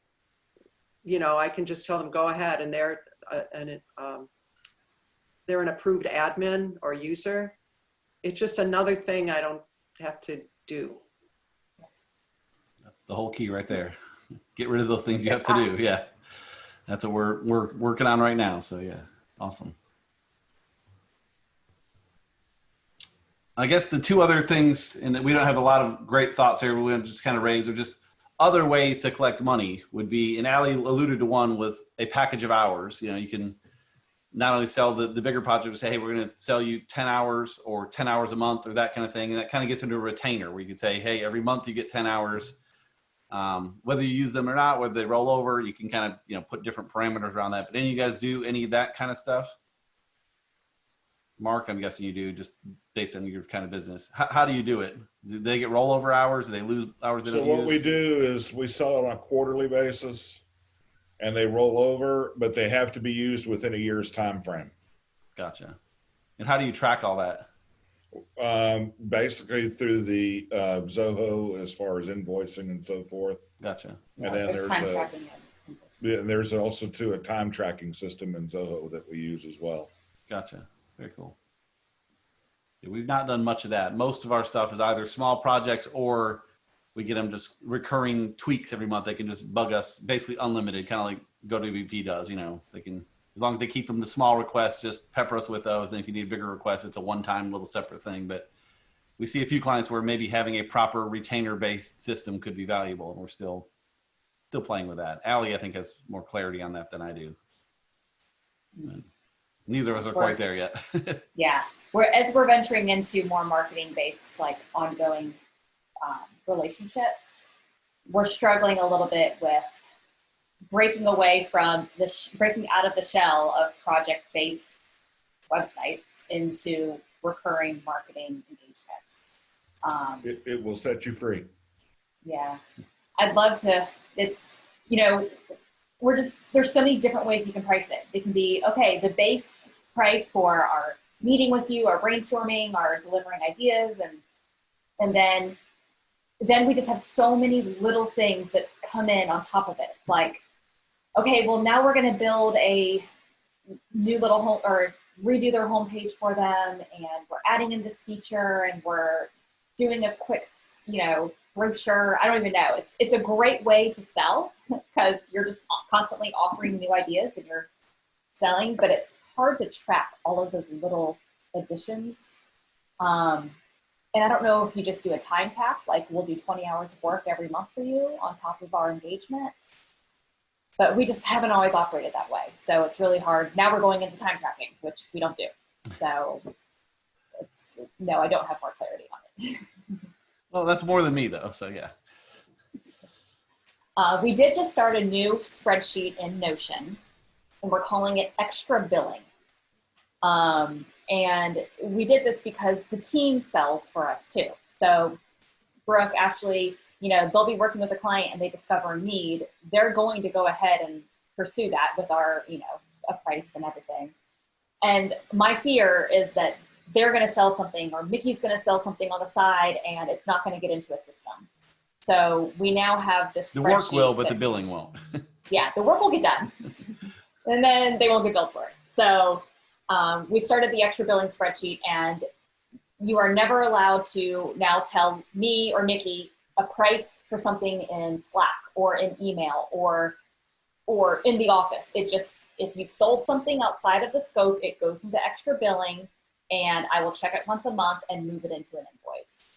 you know, I can just tell them, go ahead, and they're an approved admin or user. It's just another thing I don't have to do. That's the whole key right there. Get rid of those things you have to do. Yeah. That's what we're working on right now. So yeah, awesome. I guess the two other things, and we don't have a lot of great thoughts here, but we just kind of raise, are just other ways to collect money would be, and Allie alluded to one with a package of hours. You know, you can not only sell the bigger project, but say, hey, we're going to sell you 10 hours or 10 hours a month or that kind of thing. And that kind of gets into a retainer where you could say, hey, every month you get 10 hours. Whether you use them or not, whether they roll over, you can kind of, you know, put different parameters around that. But any of you guys do any of that kind of stuff? Mark, I'm guessing you do, just based on your kind of business. How do you do it? Do they get rollover hours? Do they lose hours they don't use? So what we do is we sell it on a quarterly basis and they roll over, but they have to be used within a year's time frame. Gotcha. And how do you track all that? Basically through the Zoho as far as invoicing and so forth. Gotcha. And then there's there's also too a time tracking system in Zoho that we use as well. Gotcha. Very cool. Yeah, we've not done much of that. Most of our stuff is either small projects or we get them just recurring tweaks every month. They can just bug us, basically unlimited, kind of like GoWP does. You know, they can, as long as they keep them to small requests, just pepper us with those. Then if you need bigger requests, it's a one-time little separate thing. But we see a few clients where maybe having a proper retainer-based system could be valuable, and we're still playing with that. Allie, I think, has more clarity on that than I do. Neither of us are quite there yet. Yeah, as we're venturing into more marketing-based, like ongoing relationships, we're struggling a little bit with breaking away from breaking out of the shell of project-based websites into recurring marketing engagements. It will set you free. Yeah, I'd love to. It's, you know, there's so many different ways you can price it. It can be, okay, the base price for our meeting with you, our brainstorming, our delivering ideas, and then we just have so many little things that come in on top of it. It's like, okay, well, now we're going to build a new little home or redo their homepage for them, and we're adding in this feature, and we're doing a quick, you know, brochure. I don't even know. It's a great way to sell because you're just constantly offering new ideas and you're selling, but it's hard to track all of those little additions. And I don't know if you just do a time cap, like we'll do 20 hours of work every month for you on top of our engagement, but we just haven't always operated that way. So it's really hard. Now we're going into time tracking, which we don't do. So no, I don't have more clarity on it. Well, that's more than me though. So yeah. We did just start a new spreadsheet in Notion, and we're calling it Extra Billing. And we did this because the team sells for us too. So Brooke, Ashley, you know, they'll be working with a client and they discover a need. They're going to go ahead and pursue that with our, you know, a price and everything. And my fear is that they're going to sell something, or Mickey's going to sell something on the side, and it's not going to get into a system. So we now have this. The work will, but the billing won't. Yeah, the work will get done, and then they won't get billed for it. So we've started the extra billing spreadsheet, and you are never allowed to now tell me or Mickey a price for something in Slack or in email or in the office. It just, if you've sold something outside of the scope, it goes into extra billing, and I will check it once a month and move it into an invoice.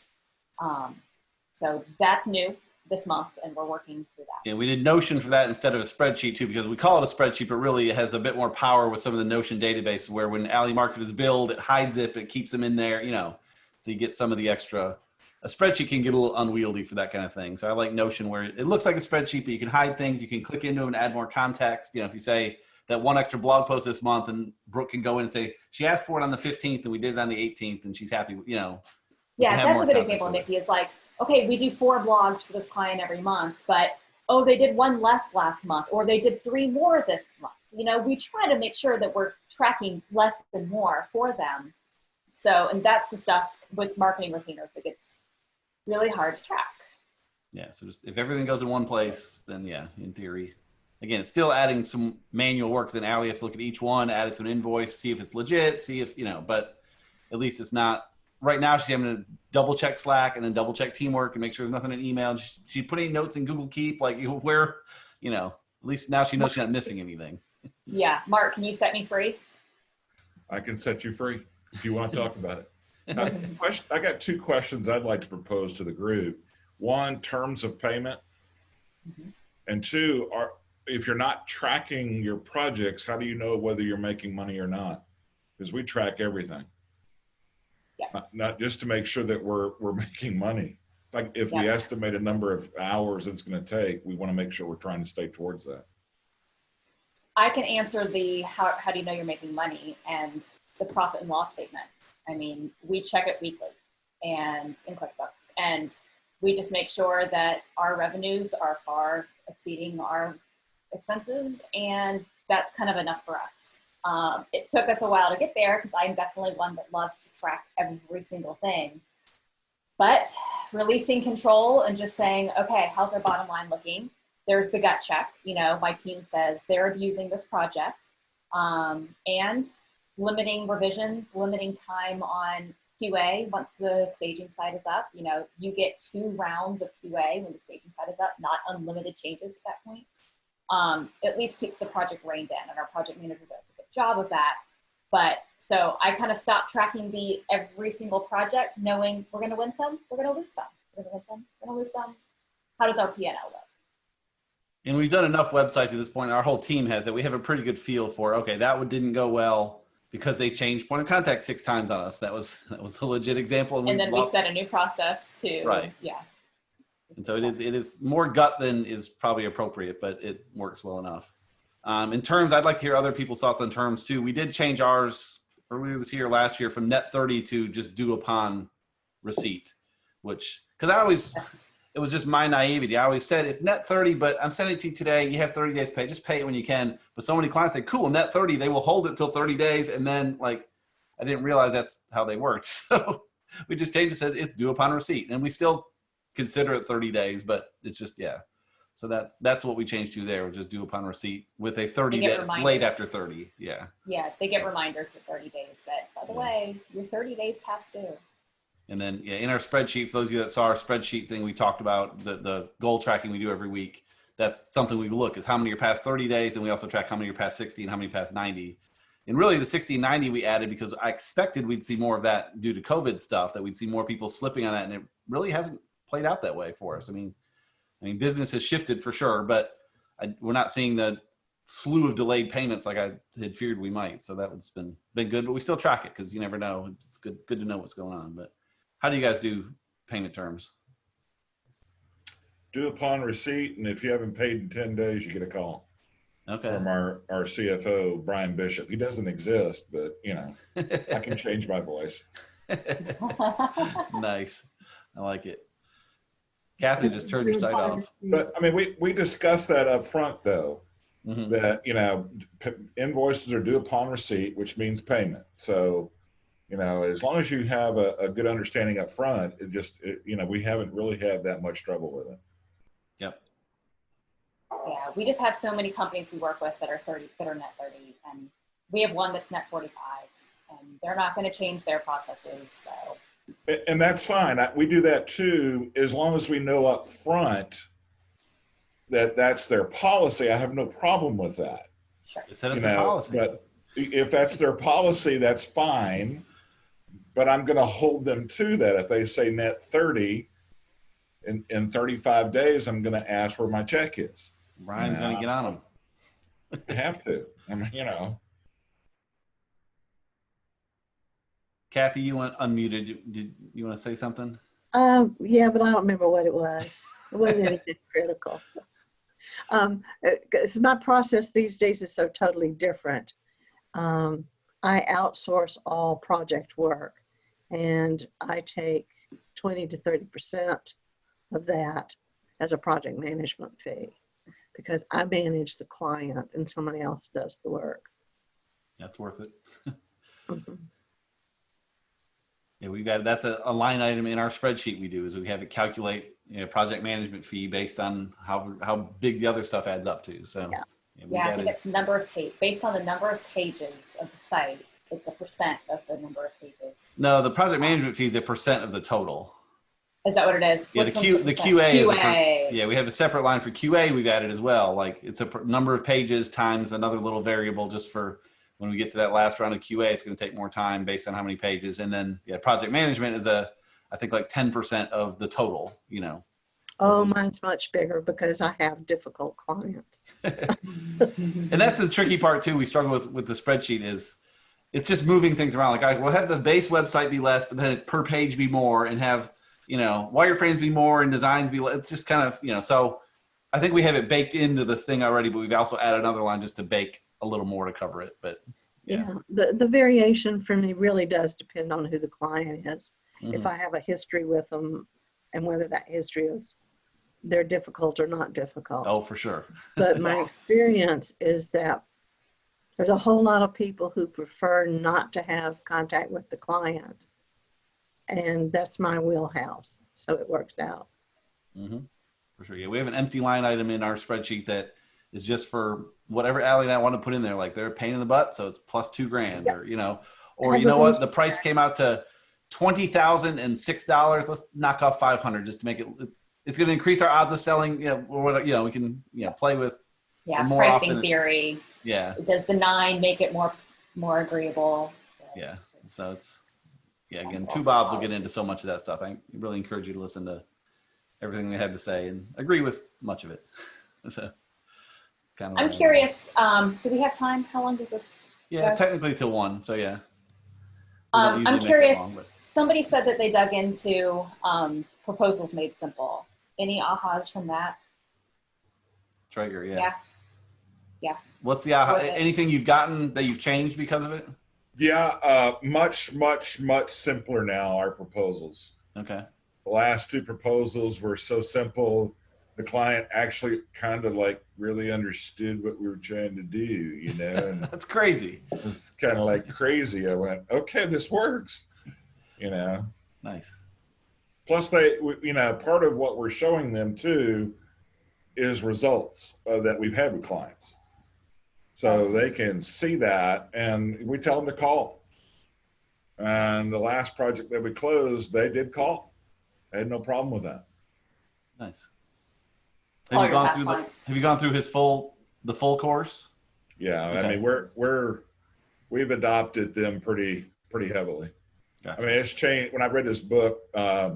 So that's new this month, and we're working through that. Yeah, we did Notion for that instead of a spreadsheet too, because we call it a spreadsheet, but really it has a bit more power with some of the Notion databases where when Allie marks it as billed, it hides it, but it keeps them in there, you know, so you get some of the extra. A spreadsheet can get a little unwieldy for that kind of thing. So I like Notion where it looks like a spreadsheet, but you can hide things. You can click into them and add more context. You know, if you say that one extra blog post this month, and Brooke can go in and say, she asked for it on the 15th and we did it on the 18th and she's happy, you know. Yeah, that's a good example, Nikki, is like, okay, we do 4 blogs for this client every month, but oh, they did 1 less last month, or they did 3 more this month. You know, we try to make sure that we're tracking less and more for them. So, and that's the stuff with marketing retainers that gets really hard to track. Yeah. So just if everything goes in one place, then yeah, in theory, again, it's still adding some manual work. Then Allie has to look at each one, add it to an invoice, see if it's legit, see if, you know, but at least it's not. Right now, she's having to double check Slack and then double check Teamwork and make sure there's nothing in email. She putting notes in Google Keep, like where, you know, at least now she knows she's not missing anything. Yeah. Mark, can you set me free? I can set you free if you want to talk about it. I got 2 questions I'd like to propose to the group. 1, terms of payment. And 2, if you're not tracking your projects, how do you know whether you're making money or not? Because we track everything. Yeah. Not just to make sure that we're making money. Like if we estimate a number of hours it's going to take, we want to make sure we're trying to stay towards that. I can answer the how do you know you're making money and the profit and loss statement. I mean, we check it weekly and in QuickBooks, and we just make sure that our revenues are far exceeding our expenses, and that's kind of enough for us. It took us a while to get there because I'm definitely one that loves to track every single thing. But releasing control and just saying, okay, how's our bottom line looking? There's the gut check. You know, my team says they're abusing this project, and limiting revisions, limiting time on QA once the staging side is up. You know, you get 2 rounds of QA when the staging side is up, not unlimited changes at that point. At least keeps the project reined in, and our project manager does a good job of that. But so I kind of stopped tracking every single project, knowing we're going to win some, we're going to lose some, we're going to win some, we're going to lose some. How does our P&L look? And we've done enough websites at this point, our whole team has, that we have a pretty good feel for, okay, that one didn't go well because they changed point of contact 6 times on us. That was a legit example. And then we set a new process to, right. Yeah. And so it is more gut than is probably appropriate, but it works well enough. In terms, I'd like to hear other people's thoughts on terms too. We did change ours earlier this year, last year, from net 30 to just due upon receipt, which, because it was just my naivety. I always said it's net 30, but I'm sending it to you today. You have 30 days to pay. Just pay it when you can. But so many clients say, cool, net 30, they will hold it till 30 days. And then like, I didn't realize that's how they worked. So we just changed it, said it's due upon receipt. And we still consider it 30 days, but it's just, yeah. So that's what we changed to there, which is due upon receipt with a 30 days, late after 30. Yeah. Yeah, they get reminders at 30 days that, by the way, you're 30 days past due. And then in our spreadsheet, for those of you that saw our spreadsheet thing, we talked about the goal tracking we do every week. That's something we look is how many are past 30 days. And we also track how many are past 60 and how many past 90. And really the 60 and 90 we added because I expected we'd see more of that due to COVID stuff, that we'd see more people slipping on that. And it really hasn't played out that way for us. I mean, business has shifted for sure, but we're not seeing the slew of delayed payments like I had feared we might. So that's been good, but we still track it because you never know. It's good to know what's going on. But how do you guys do payment terms? Due upon receipt, and if you haven't paid in 10 days, you get a call. Okay. From our CFO, Brian Bishop. He doesn't exist, but you know, I can change my voice. Nice. I like it. Kathy just turned your site off. But I mean, we discussed that up front though, that, you know, invoices are due upon receipt, which means payment. So, you know, as long as you have a good understanding up front, you know, we haven't really had that much trouble with it. Yep. Yeah, we just have so many companies we work with that are net 30, and we have one that's net 45, and they're not going to change their processes. So. And that's fine. We do that too, as long as we know up front that that's their policy. I have no problem with that. Sure. It said it's the policy. But if that's their policy, that's fine. But I'm going to hold them to that. If they say net 30 in 35 days, I'm going to ask where my check is. Brian's going to get on them. I have to. I mean, you know. Kathy, you went unmuted. Did you want to say something? Yeah, but I don't remember what it was. It wasn't anything critical. Because my process these days is so totally different. I outsource all project work, and I take 20 to 30% of that as a project management fee because I manage the client and somebody else does the work. That's worth it. Mhm. Yeah, we've got, that's a line item in our spreadsheet we do, is we have it calculate, project management fee based on how big the other stuff adds up to. So Yeah. I think it's number of pages, based on the number of pages of the site. It's a percent of the number of pages. No, the project management fee is a percent of the total. Is that what it is? Yeah, Which the one's QA percent? is QA. yeah, we have a separate line for QA. We've added as well. Like it's a number of pages times another little variable just for when we get to that last round of QA. It's going to take more time based on how many pages. And then project management is I think like 10% of the total. Oh, mine's much bigger because I have difficult clients. And that's the tricky part too. We struggle with the spreadsheet is it's just moving things around. Like we'll have the base website be less, but then per page be more, and have wireframes be more and designs be less. It's just kind of so I think we have it baked into the thing already, but we've also added another line just to bake a little more to cover it. But yeah, the variation for me really does depend on who the client is. Mm-hmm. If I have a history with them and whether that history is they're difficult or not difficult. Oh, for sure. But my experience is that there's a whole lot of people who prefer not to have contact with the client. And that's my wheelhouse. So it works out. Mm-hmm. For sure. Yeah, we have an empty line item in our spreadsheet that is just for whatever Allie and I want to put in there. Like they're a pain in the butt, so it's plus $2,000, yep. or you know what? The price came out to $20,006. Let's knock off 500 just to make it. It's going to increase our odds of selling. We can play with. Yeah, more pricing often. theory. Yeah. Does the 9 make it more agreeable? Yeah. So it's again, two Bobs will get into so much of that stuff. I really encourage you to listen to everything they have to say and agree with much of it. So kind of. I'm curious. Do we have time? How long does this? Yeah, technically till 1. So yeah. I'm curious. Somebody said that they dug into proposals made simple. Any ahas from that? Traeger, yeah. What's the aha? Anything you've gotten that you've changed because of it? Yeah, much simpler now, our proposals. Okay. The last 2 proposals were so simple, the client actually kind of like really understood what we were trying to do, And That's crazy. It's kind of like crazy. I went, okay, this works, Nice. Plus they, part of what we're showing them too is results that we've had with clients. So they can see that, and we tell them to call. And the last project that we closed, they did call. I had no problem with that. Nice. Have you gone through the full course? Yeah, okay. I mean we've adopted them pretty heavily. Gotcha. I mean, it's changed. When I read this book a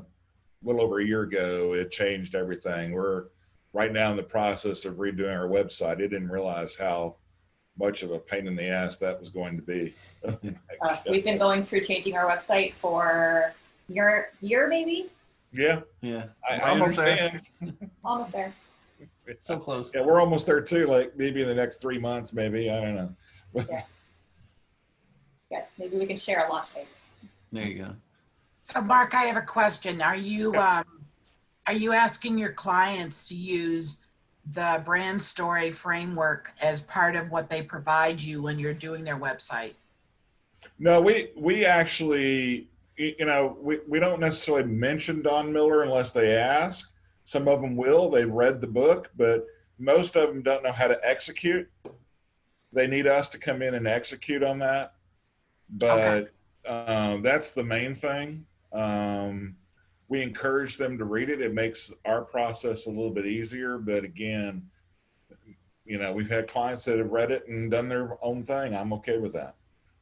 little over a year ago, it changed everything. We're right now in the process of redoing our website. I didn't realize how much of a pain in the ass that was going to be. We've been going through changing our website for year maybe. Yeah. I almost understand. there. Almost there. So close. Yeah, we're almost there too. Like maybe in the next 3 months, maybe, I don't know. Yeah. Maybe we can share a launch date. There you go. So Mark, I have a question. Are you asking your clients to use the brand story framework as part of what they provide you when you're doing their website? No, we actually, we don't necessarily mention Don Miller unless they ask. Some of them will. They've read the book, but most of them don't know how to execute. They need us to come in and execute on that. But that's the main thing. We encourage them to read it. It makes our process a little bit easier. But again, we've had clients that have read it and done their own thing. I'm okay with that.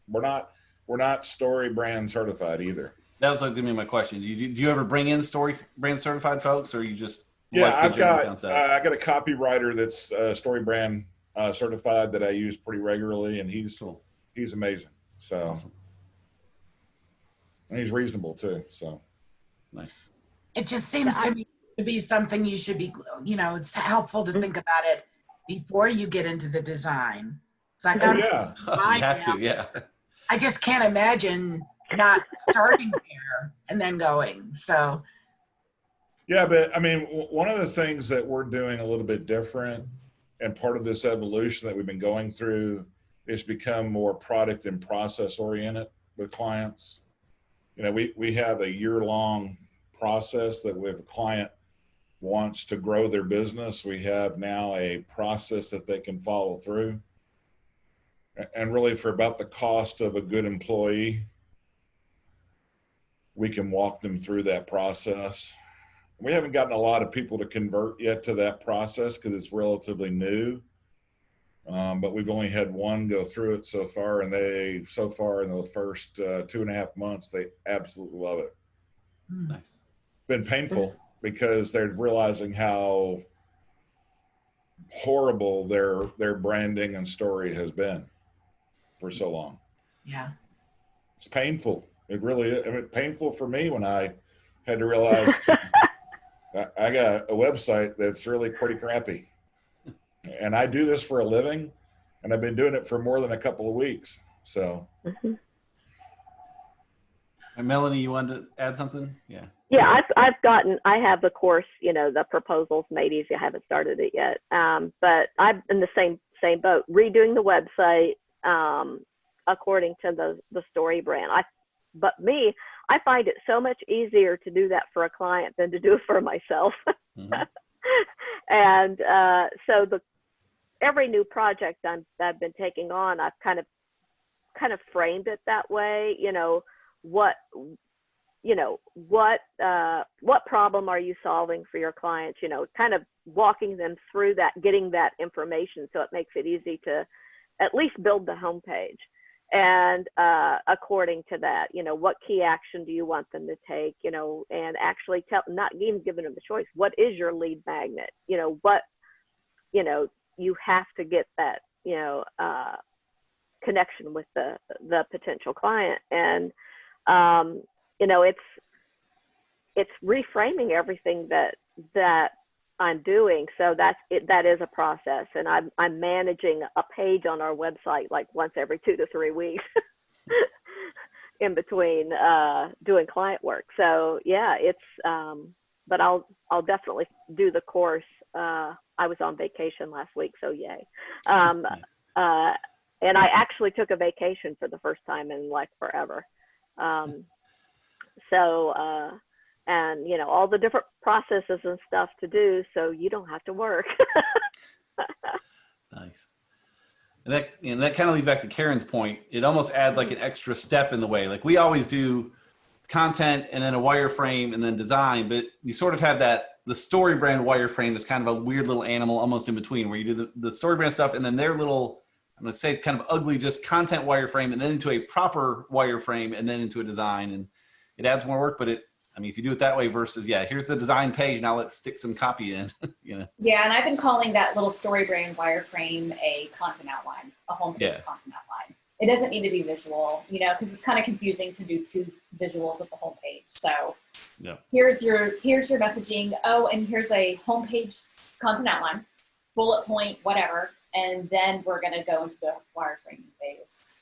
We're not story brand certified either. That was going to be my question. Do you ever bring in story brand certified folks, or you just? Yeah, I got a copywriter that's story brand certified that I use pretty regularly, and he's amazing. So, awesome. And he's reasonable too. So, nice. It just seems to me to be something you should be. It's helpful to think about it before you get into the design. It's like, you have to, yeah. I just can't imagine not starting there and then going. So Yeah, but I mean, one of the things that we're doing a little bit different, and part of this evolution that we've been going through, is become more product and process oriented with clients. You know, we have a year-long process that if a client wants to grow their business, we have now a process that they can follow through. And really, for about the cost of a good employee, we can walk them through that process. We haven't gotten a lot of people to convert yet to that process because it's relatively new. But we've only had one go through it so far, and so far in the first 2.5 months, they absolutely love it. Nice. It's been painful because they're realizing how horrible their branding and story has been for so long. Yeah. It's painful. It really is. I mean, painful for me when I had to realize I got a website that's really pretty crappy. And I do this for a living, and I've been doing it for more than a couple of weeks. So. Mm-hmm. And Melanie, you wanted to add something? Yeah. Yeah, I have the course, the proposals made easy. I haven't started it yet. But I'm in the same boat, redoing the website according to the story brand. I find it so much easier to do that for a client than to do it for myself. Mm-hmm. And so every new project I've been taking on, I've kind of framed it that way. What problem are you solving for your clients? Kind of walking them through that, getting that information, so it makes it easy to at least build the homepage. And according to that, what key action do you want them to take? And actually not even giving them the choice. What is your lead magnet? You have to get that, connection with the potential client. And it's reframing everything that I'm doing. So that is a process, and I'm managing a page on our website like once every 2 to 3 weeks in between doing client work. So yeah, but I'll definitely do the course. I was on vacation last week, so yay. Nice. And I actually took a vacation for the first time in like forever. And all the different processes and stuff to do, so you don't have to work. Nice. And that kind of leads back to Karen's point. It almost adds like an extra step in the way. Like we always do content and then a wireframe and then design, but you sort of have the story brand wireframe is kind of a weird little animal almost in between, where you do the story brand stuff and then their little, I'm going to say kind of ugly, just content wireframe, and then into a proper wireframe, and then into a design. And it adds more work, but if you do it that way versus, here's the design page, now let's stick some copy in, Yeah, and I've been calling that little story brand wireframe a content outline, a homepage content outline. It doesn't need to be visual, because it's kind of confusing to do 2 visuals of the homepage. So here's your messaging. Oh, and here's a homepage content outline, bullet point, whatever. And then we're going to go into the wireframe phase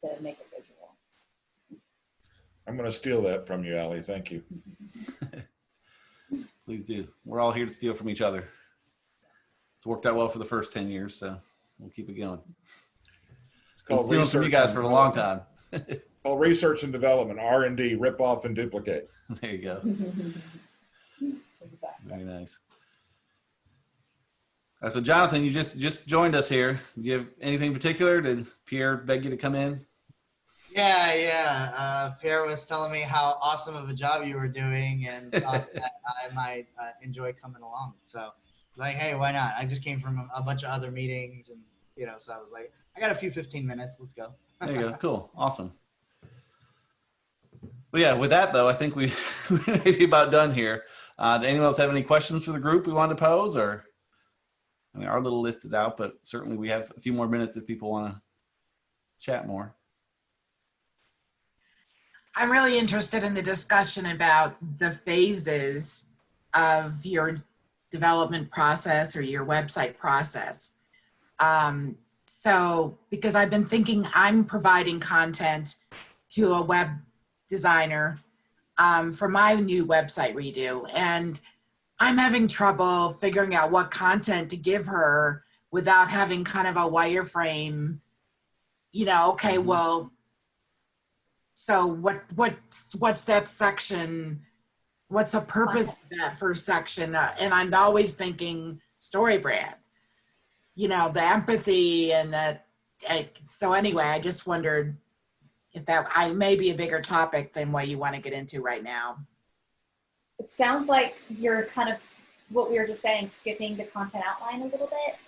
to make it visual. I'm going to steal that from you, Allie. Thank you. Please do. We're all here to steal from each other. It's worked out well for the first 10 years, so we'll keep it going. It's called stealing from you guys for a long time. Well, research and development, R&D, rip off and duplicate. There you go. Very nice. So Jonathan, you just joined us here. Do you have anything in particular? Did Pierre beg you to come in? Yeah. Pierre was telling me how awesome of a job you were doing, and thought that I might enjoy coming along. So, like, hey, why not? I just came from a bunch of other meetings, and so I was like, I got a few 15 minutes. Let's go. There you go. Cool. Awesome. Well, yeah. With that though, I think we may be about done here. Did anyone else have any questions for the group we wanted to pose, or? Our little list is out, but certainly we have a few more minutes if people want to chat more. I'm really interested in the discussion about the phases of your development process or your website process. So, because I've been thinking I'm providing content to a web designer for my new website redo. And I'm having trouble figuring out what content to give her without having kind of a wireframe, okay, well, so what's that section? What's the purpose of that first section? And I'm always thinking story brand, the empathy and that. So anyway, I just wondered if that may be a bigger topic than what you want to get into right now. It sounds like you're kind of, what we were just saying, skipping the content outline a little bit.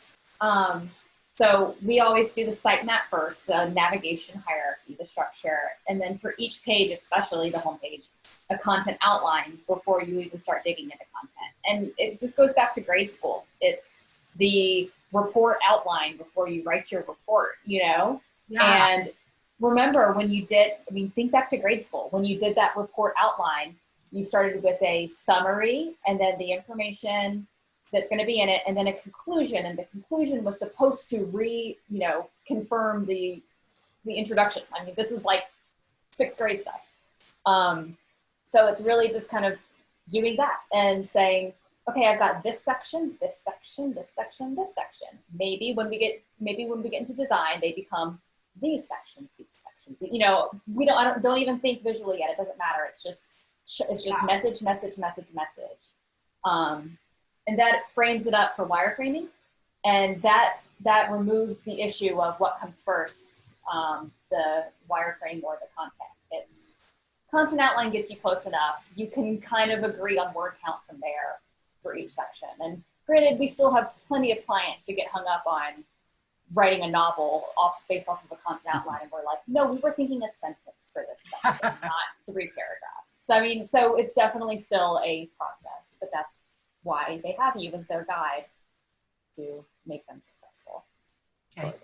So we always do the sitemap first, the navigation hierarchy, the structure, and then for each page, especially the homepage, a content outline before you even start digging into content. And it just goes back to grade school. It's the report outline before you write your report, Yeah. And remember when you did, think back to grade school. When you did that report outline, you started with a summary and then the information that's going to be in it, and then a conclusion. And the conclusion was supposed to confirm the introduction. This is like 6th grade stuff. So it's really just kind of doing that and saying, okay, I've got this section, this section, this section, this section. Maybe when we get into design, they become these sections, these sections. I don't even think visually yet. It doesn't matter. It's just message, message, message, message. And that frames it up for wireframing, and that removes the issue of what comes first, the wireframe or the content. It's content outline gets you close enough. You can kind of agree on word count from there for each section. And granted, we still have plenty of clients that get hung up on writing a novel based off of a content outline, and we're like, no, we were thinking a sentence for this section, not 3 paragraphs. So it's definitely still a process, but that's why they have you as their guide to make them successful. Okay,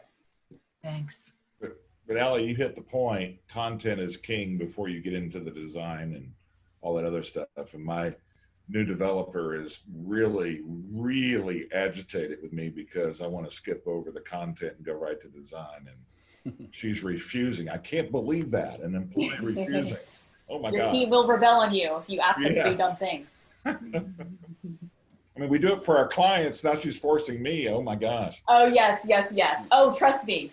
thanks. But Allie, you hit the point. Content is king before you get into the design and all that other stuff. And my new developer is really, really agitated with me because I want to skip over the content and go right to design. And she's refusing. I can't believe that. An employee refusing. Oh my God. Your team will rebel on you if you ask them to do dumb things. We do it for our clients. Now she's forcing me. Oh my gosh. Oh, yes. Oh, trust me.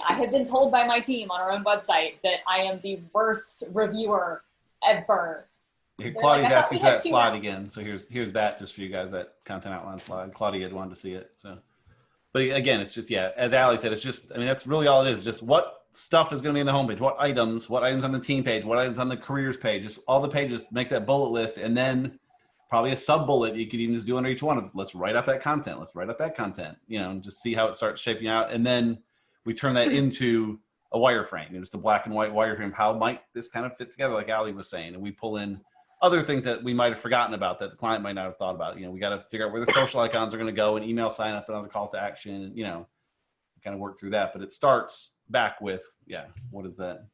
I have been told by my team on our own website that I am the worst reviewer ever. Here, Claudia's asking for that slide again. So here's that just for you guys, that content outline slide. Claudia had wanted to see it. So, but again, it's just, as Allie said, it's just, that's really all it is. Just what stuff is going to be in the homepage, what items on the team page, what items on the careers page, just all the pages, make that bullet list. And then probably a sub bullet you could even just do under each one of, let's write out that content. And just see how it starts shaping out. And then we turn that into a wireframe, just a black and white wireframe. How might this kind of fit together, like Allie was saying? And we pull in other things that we might have forgotten about that the client might not have thought about. We got to figure out where the social icons are going to go, and email sign up and other calls to action, kind of work through that. But it starts back with, what is that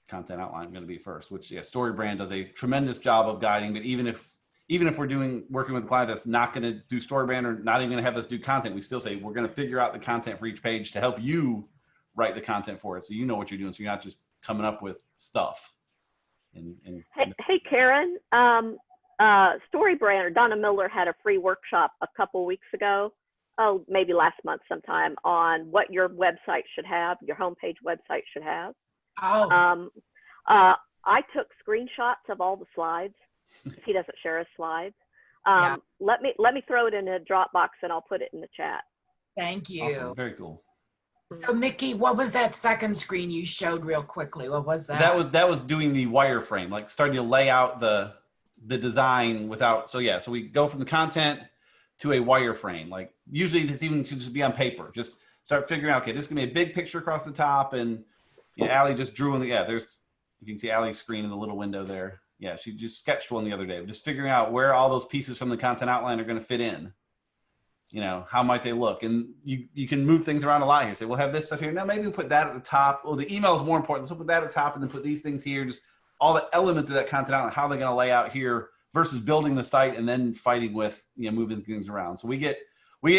content outline going to be first, which StoryBrand does a tremendous job of guiding. But even if we're working with a client that's not going to do StoryBrand or not even going to have us do content, we still say we're going to figure out the content for each page to help you write the content for it, so you know what you're doing, so you're not just coming up with stuff. Hey Karen, StoryBrand or Donna Miller had a free workshop a couple weeks ago, maybe last month sometime, on what your website should have, your homepage website should have. I took screenshots of all the slides. He doesn't share his slides. Let me throw it in a Dropbox and I'll put it in the chat. Thank you. Awesome. Very cool. So Mickey, what was that second screen you showed real quickly? What was that? That was doing the wireframe, like starting to lay out the design without. So we go from the content to a wireframe. Like usually this even could just be on paper. Just start figuring out, okay, this is gonna be a big picture across the top, and Allie just drew in the there's, you can see Allie's screen in the little window there. Yeah, she just sketched one the other day. Just figuring out where all those pieces from the content outline are going to fit in. How might they look? And you can move things around a lot here. Say, we'll have this stuff here. Now maybe we'll put that at the top. Oh, the email is more important. So we'll put that at the top and then put these things here. Just all the elements of that content outline, how they're going to lay out here versus building the site and then fighting with, moving things around. So we get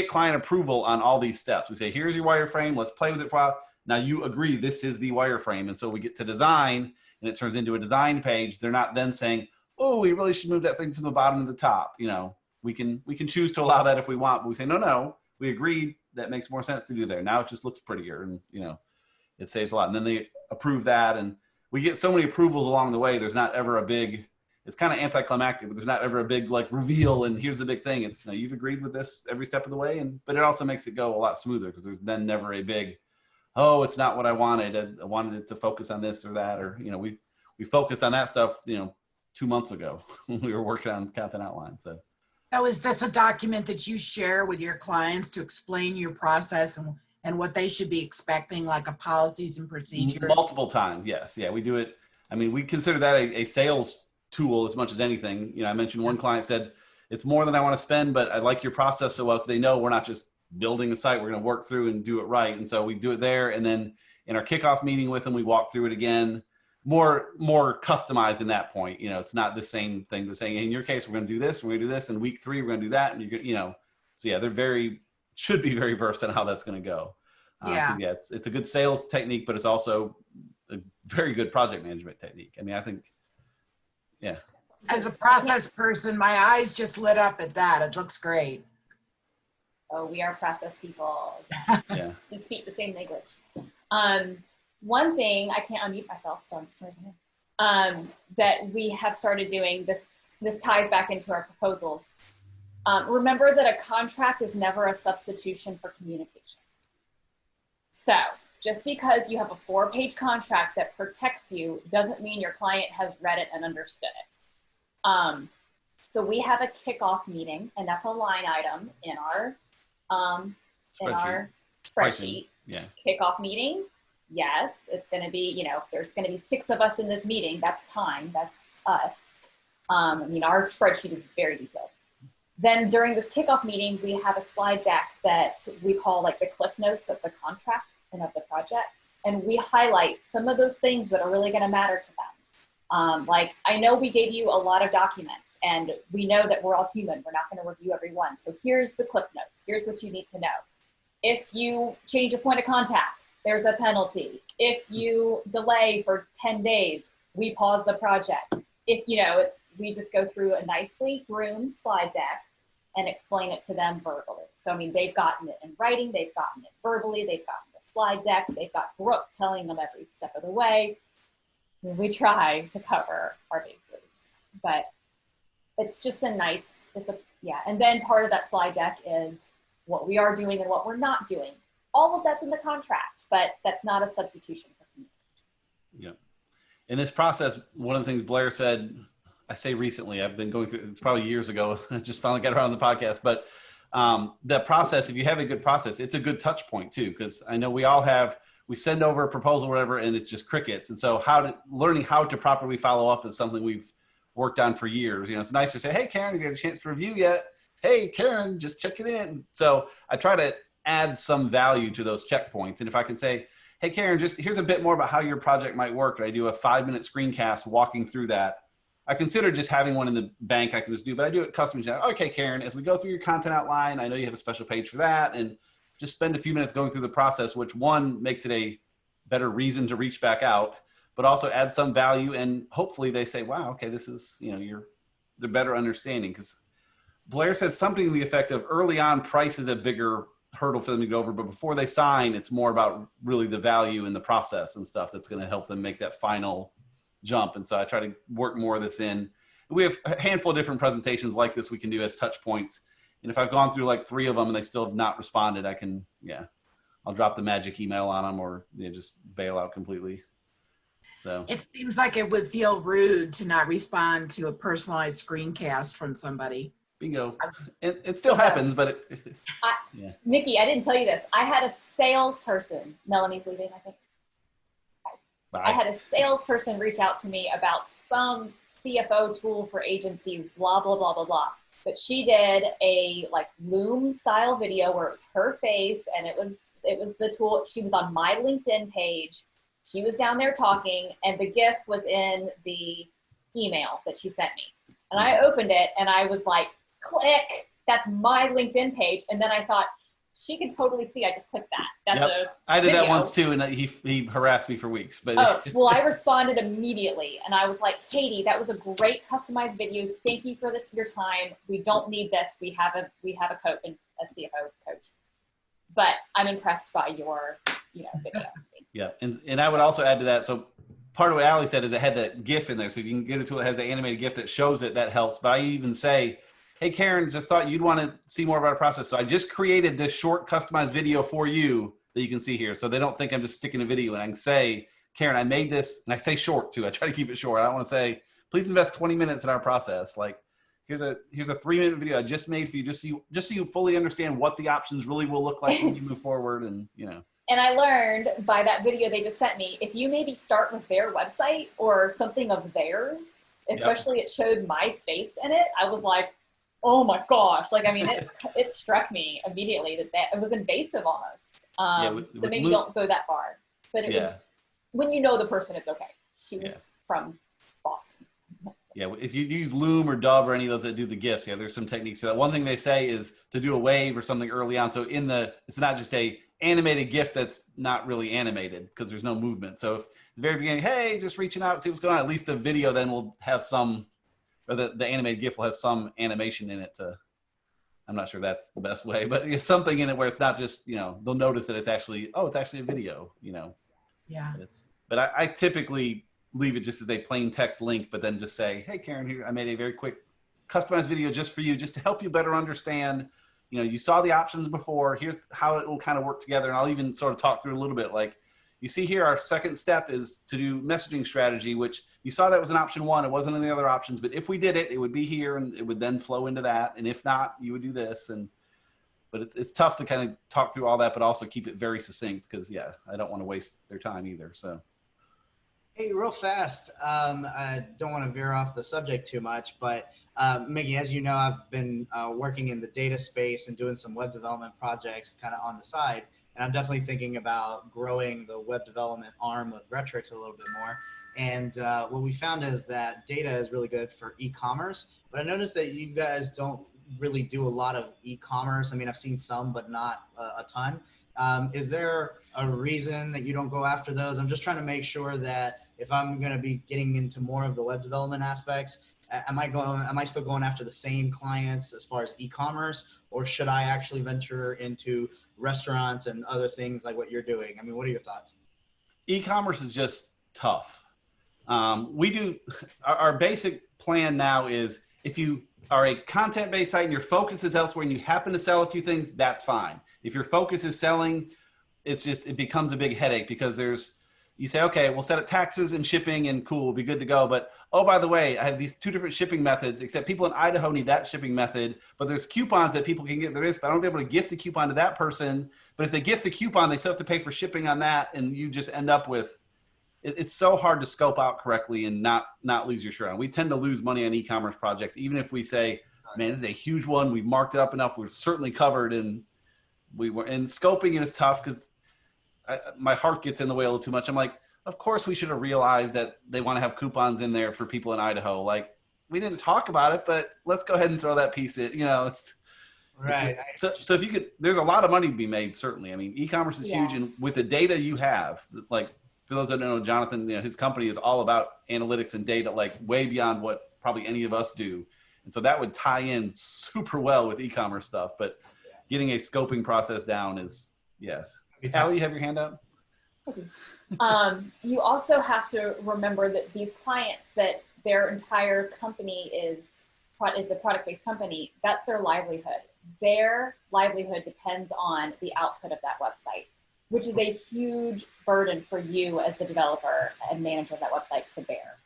client approval on all these steps. We say, here's your wireframe. Let's play with it for a while. Now you agree this is the wireframe. And so we get to design. and it turns into a design page, they're not then saying, oh, we really should move that thing from the bottom to the top. You know, we can choose to allow that if we want, but we say, no, we agreed that makes more sense to do there. Now it just looks prettier, and, you know, it saves a lot. And then they approve that, and we get so many approvals along the way. There's not ever a big, it's kind of anticlimactic, but there's not ever a big like reveal and here's the big thing. It's, you know, you've agreed with this every step of the way, but it also makes it go a lot smoother because there's then never a big, oh, it's not what I wanted. I wanted it to focus on this or that, or, you know, we focused on that stuff, you know, 2 months ago when we were working on content outline. So is this a document that you share with your clients to explain your process and what they should be expecting, like a policies and procedures? Multiple times, yes. Yeah, we do it. I mean, we consider that a sales tool as much as anything. You know, I mentioned one client said, it's more than I want to spend, but I like your process so well because they know we're not just building a site, we're going to work through and do it right. And so we do it there. And then in our kickoff meeting with them, we walk through it again, more customized in that point. You know, it's not the same thing, but saying, in your case, we're going to do this, we're going to do this, and week 3, we're going to do that. And you know, so yeah, should be very versed on how that's going to go. Yeah, it's a good sales technique, but it's also a very good project management technique. I mean, I think, yeah. As a process person, my eyes just lit up at that. It looks great. Oh, we are process people. Yeah. We speak the same language. One thing, I can't unmute myself, so I'm just going to that we have started doing, this ties back into our proposals. Remember that a contract is never a substitution for communication. So just because you have a 4-page contract that protects you doesn't mean your client has read it and understood it. So we have a kickoff meeting, and that's a line item in our spreadsheet. Yeah. Kickoff meeting. Yes, it's going to be, you know, there's going to be 6 of us in this meeting. That's time. That's us. I mean, our spreadsheet is very detailed. Then during this kickoff meeting, we have a slide deck that we call like the cliff notes of the contract and of the project. And we highlight some of those things that are really going to matter to them. Like, I know we gave you a lot of documents, and we know that we're all human. We're not going to review every one. So here's the cliff notes. Here's what you need to know. If you change a point of contact, there's a penalty. If you delay for 10 days, we pause the project. If, you know, we just go through a nicely groomed slide deck and explain it to them verbally. So, I mean, they've gotten it in writing, they've gotten it verbally, they've gotten the slide deck, they've got Brooke telling them every step of the way. We try to cover our bases, but it's just and then part of that slide deck is what we are doing and what we're not doing. All of that's in the contract, but that's not a substitution for communication. Yeah. In this process, one of the things Blair said, I say recently, I've been going through, it's probably years ago, I just finally got around the podcast, but the process, if you have a good process, it's a good touch point too, because I know we send over a proposal or whatever, and it's just crickets. And so learning how to properly follow up is something we've worked on for years. You know, it's nice to say, hey, Karen, have you had a chance to review yet? Hey, Karen, just check it in. So I try to add some value to those checkpoints. And if I can say, hey, Karen, just here's a bit more about how your project might work. And I do a 5-minute screencast walking through that. I consider just having one in the bank I can just do, but I do it custom. Okay, Karen, as we go through your content outline, I know you have a special page for that. And just spend a few minutes going through the process, which one makes it a better reason to reach back out, but also add some value. And hopefully they say, wow, okay, this is, you know, they're better understanding. Because Blair said something to the effect of early on, price is a bigger hurdle for them to go over, but before they sign, it's more about really the value and the process and stuff that's going to help them make that final jump. And so I try to work more of this in. We have a handful of different presentations like this we can do as touch points. And if I've gone through like 3 of them and they still have not responded, I'll drop the magic email on them, or just bail out completely. So it seems like it would feel rude to not respond to a personalized screencast from somebody. Bingo. It still happens, but Nikki, I didn't tell you this. I had a salesperson, Melanie's leaving, I think. Bye. I had a salesperson reach out to me about some CFO tool for agencies, blah, blah, blah, blah, blah. But she did a like Loom style video where it was her face, and it was the tool. She was on my LinkedIn page. She was down there talking, and the GIF was in the email that she sent me. And I opened it, and I was like, click, that's my LinkedIn page. And then I thought, she can totally see I just clicked that. That's Yep. a I did that video. once too, and he harassed me for weeks. But oh, well, I responded immediately, and I was like, Katie, that was a great customized video. Thank you for your time. We don't need this. We have a coach and a CFO coach, but I'm impressed by your video. Yeah, and I would also add to that. So part of what Allie said is it had that GIF in there, so you can get it to it has the animated GIF that shows it. That helps. But I even say, hey, Karen, just thought you'd want to see more about our process. So I just created this short customized video for you that you can see here. So they don't think I'm just sticking a video. And I can say, Karen, I made this, and I say short too. I try to keep it short. I don't want to say, please invest 20 minutes in our process. Like, here's a 3-minute video I just made for you, just so you fully understand what the options really will look like when you move forward. And, And I learned by that video they just sent me, if you maybe start with their website or something of theirs, especially it showed my face in it, I was like, oh my gosh. Like, I mean, it struck me immediately that it was invasive almost. So maybe don't go that far. But when you know the person, it's okay. She was from Boston. Yeah, if you use Loom or Dub or any of those that do the GIFs, there's some techniques to that. One thing they say is to do a wave or something early on. So it's not just a animated GIF that's not really animated because there's no movement. So if at the very beginning, hey, just reaching out, see what's going on, at least the video then will have some, or the animated GIF will have some animation in it I'm not sure that's the best way, but it's something in it where it's not just, they'll notice that it's actually a video, Yeah. But I typically leave it just as a plain text link, but then just say, hey, Karen, here, I made a very quick customized video just for you, just to help you better understand, you saw the options before, here's how it will kind of work together. And I'll even sort of talk through a little bit. Like, you see here, our second step is to do messaging strategy, which you saw that was an option 1. It wasn't in the other options, but if we did it, it would be here and it would then flow into that. And if not, you would do this. But it's tough to kind of talk through all that, but also keep it very succinct because, I don't want to waste their time either. So. Hey, real fast. I don't want to veer off the subject too much, but Mickey, as you know, I've been working in the data space and doing some web development projects kind of on the side. And I'm definitely thinking about growing the web development arm of Retrix a little bit more. And what we found is that data is really good for e-commerce, but I noticed that you guys don't really do a lot of e-commerce. I mean, I've seen some, but not a ton. Is there a reason that you don't go after those? I'm just trying to make sure that if I'm going to be getting into more of the web development aspects, am I still going after the same clients as far as e-commerce, or should I actually venture into restaurants and other things like what you're doing? I mean, what are your thoughts? E-commerce is just tough. We do our basic plan now is if you are a content-based site and your focus is elsewhere and you happen to sell a few things, that's fine. If your focus is selling, it becomes a big headache because you say, okay, we'll set up taxes and shipping and cool, we'll be good to go. But, oh, by the way, I have these 2 different shipping methods, except people in Idaho need that shipping method, but there's coupons that people can get this, but I don't be able to gift a coupon to that person. But if they gift a coupon, they still have to pay for shipping on that. And you just end up with, it's so hard to scope out correctly and not lose your shirt on. We tend to lose money on e-commerce projects, even if we say, man, this is a huge one. We've marked it up enough. We're certainly covered. And scoping is tough because my heart gets in the way a little too much. I'm like, of course we should have realized that they want to have coupons in there for people in Idaho. Like, we didn't talk about it, but let's go ahead and throw that piece in, it's right. So if you could, there's a lot of money to be made, certainly. I mean, e-commerce is huge. And with the data you have, like, for those that don't know, Jonathan, his company is all about analytics and data, like way beyond what probably any of us do. And so that would tie in super well with e-commerce stuff, but getting a scoping process down is, yes. Allie, you have your hand up? You also have to remember that these clients, that their entire company is the product-based company, that's their livelihood. Their livelihood depends on the output of that website, which is a huge burden for you as the developer and manager of that website to bear.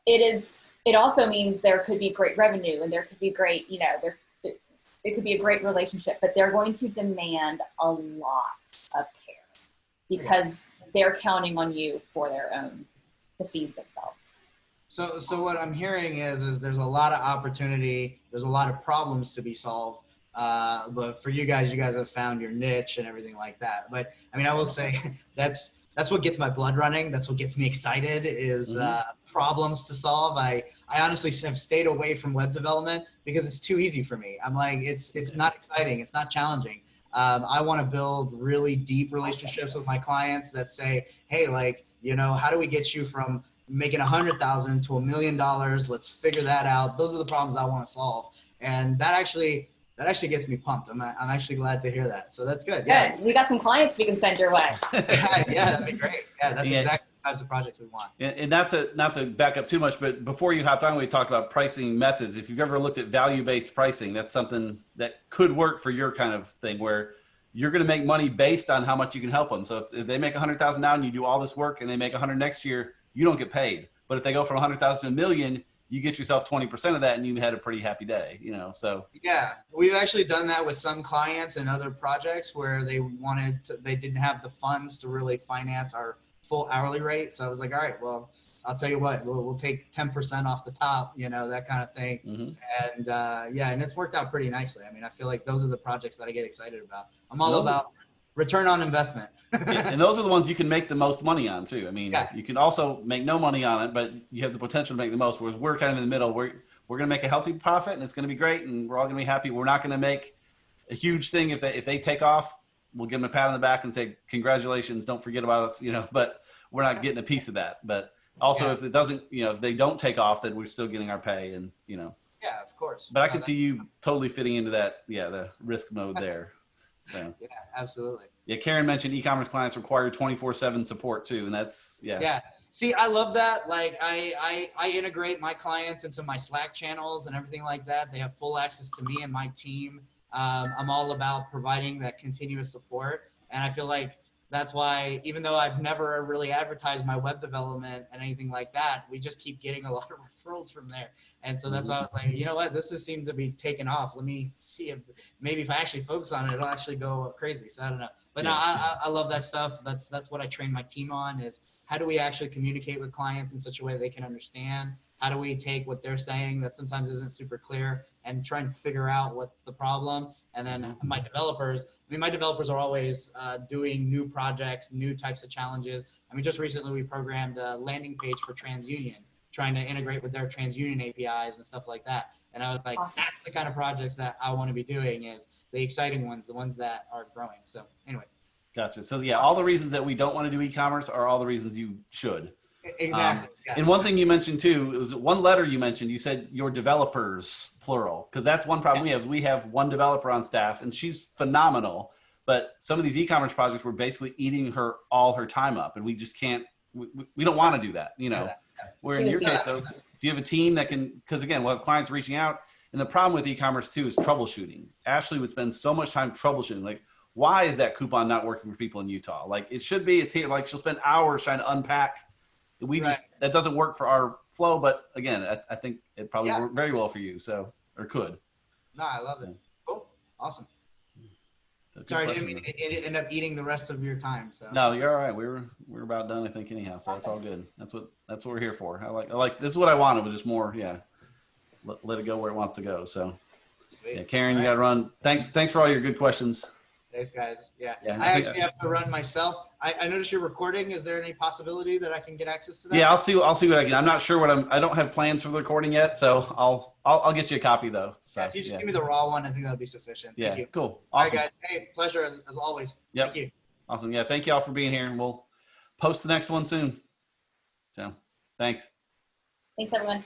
It also means there could be great revenue and there could be great, it could be a great relationship, but they're going to demand a lot of care because they're counting on you for to feed themselves. So what I'm hearing is there's a lot of opportunity, there's a lot of problems to be solved. But for you guys have found your niche and everything like that. But I mean, I will say that's what gets my blood running. That's what gets me excited is problems to solve. I honestly have stayed away from web development because it's too easy for me. I'm like, it's not exciting. It's not challenging. I want to build really deep relationships with my clients that say, hey, like, you know, how do we get you from making 100,000 to $1 million? Let's figure that out. Those are the problems I want to solve. And that actually gets me pumped. I'm actually glad to hear that. So that's good. Yeah. Good. We got some clients we can send your way. Yeah, that'd be great. Yeah, that's exactly the types of projects we want. And not to back up too much, but before you hopped on, we talked about pricing methods. If you've ever looked at value-based pricing, that's something that could work for your kind of thing, where you're going to make money based on how much you can help them. So if they make 100,000 now and you do all this work and they make 100 next year, you don't get paid. But if they go from 100,000 to $1 million, you get yourself 20% of that and you had a pretty happy day, you know, so. Yeah, we've actually done that with some clients and other projects where they didn't have the funds to really finance our full hourly rate. So I was like, all right, well, I'll tell you what, we'll take 10% off the top, you know, that kind of thing. And yeah, and it's worked out pretty nicely. I mean, I feel like those are the projects that I get excited about. I'm all about return on investment. And those are the ones you can make the most money on too. I mean, you can also make no money on it, but you have the potential to make the most, whereas we're kind of in the middle. We're going to make a healthy profit and it's going to be great and we're all going to be happy. We're not going to make a huge thing. If they take off, we'll give them a pat on the back and say, congratulations, don't forget about us, you know, but we're not getting a piece of that. But also if it doesn't, you know, if they don't take off, then we're still getting our pay and, you know. Yeah, of course. But I can see you totally fitting into that. Yeah. The risk mode there. So. Yeah, absolutely. Yeah, Karen mentioned e-commerce clients require 24/7 support too, and that's Yeah. See, I love that. Like, I integrate my clients into my Slack channels and everything like that. They have full access to me and my team. I'm all about providing that continuous support, and I feel like that's why, even though I've never really advertised my web development and anything like that, we just keep getting a lot of referrals from there. And so that's why I was like, you know what, this seems to be taking off. Let me see if maybe if I actually focus on it, it'll actually go crazy. So I don't know. But no, I love that stuff. That's what I train my team on, is how do we actually communicate with clients in such a way they can understand? How do we take what they're saying that sometimes isn't super clear and try and figure out what's the problem? And then my developers are always doing new projects, new types of challenges. I mean, just recently we programmed a landing page for TransUnion, trying to integrate with their TransUnion APIs and stuff like that. And I was like, that's the kind of projects that I want to be doing, is the exciting ones, the ones that are growing. So anyway. Gotcha. So yeah, all the reasons that we don't want to do e-commerce are all the reasons you should. Exactly. And one thing you mentioned too, it was one letter you mentioned, you said your developers, plural, because that's one problem we have. We have one developer on staff and she's phenomenal, but some of these e-commerce projects were basically eating all her time up, and we just can't, we don't want to do that, you know. Where in your case though, if you have a team that can, because again, we'll have clients reaching out, and the problem with e-commerce too is troubleshooting. Ashley would spend so much time troubleshooting, like, why is that coupon not working for people in Utah? Like, it should be, it's here. Like, she'll spend hours trying to unpack. We just, that doesn't work for our flow. But again, I think it probably worked very well for you. So, or could. No, I love it. Cool. Awesome. So sorry, I didn't mean it end up eating the rest of your time. So. No, you're all right. We're about done, I think, anyhow. So it's all good. That's what we're here for. I like, this is what I wanted, was just more, let it go where it wants to go. So, yeah, Karen, you got to run. Thanks for all your good questions. Thanks, guys. Yeah. I actually have to run myself. I noticed you're recording. Is there any possibility that I can get access to that? Yeah, I'll see what I can. I'm not sure I don't have plans for the recording yet, so I'll get you a copy though. So, if you just give me the raw one, I think that'll be sufficient. Thank you. Cool. Awesome. All right, guys. Hey, pleasure as always. Yep. Thank you. Awesome. Yeah, thank you all for being here, and we'll post the next one soon. So, thanks. Thanks, everyone.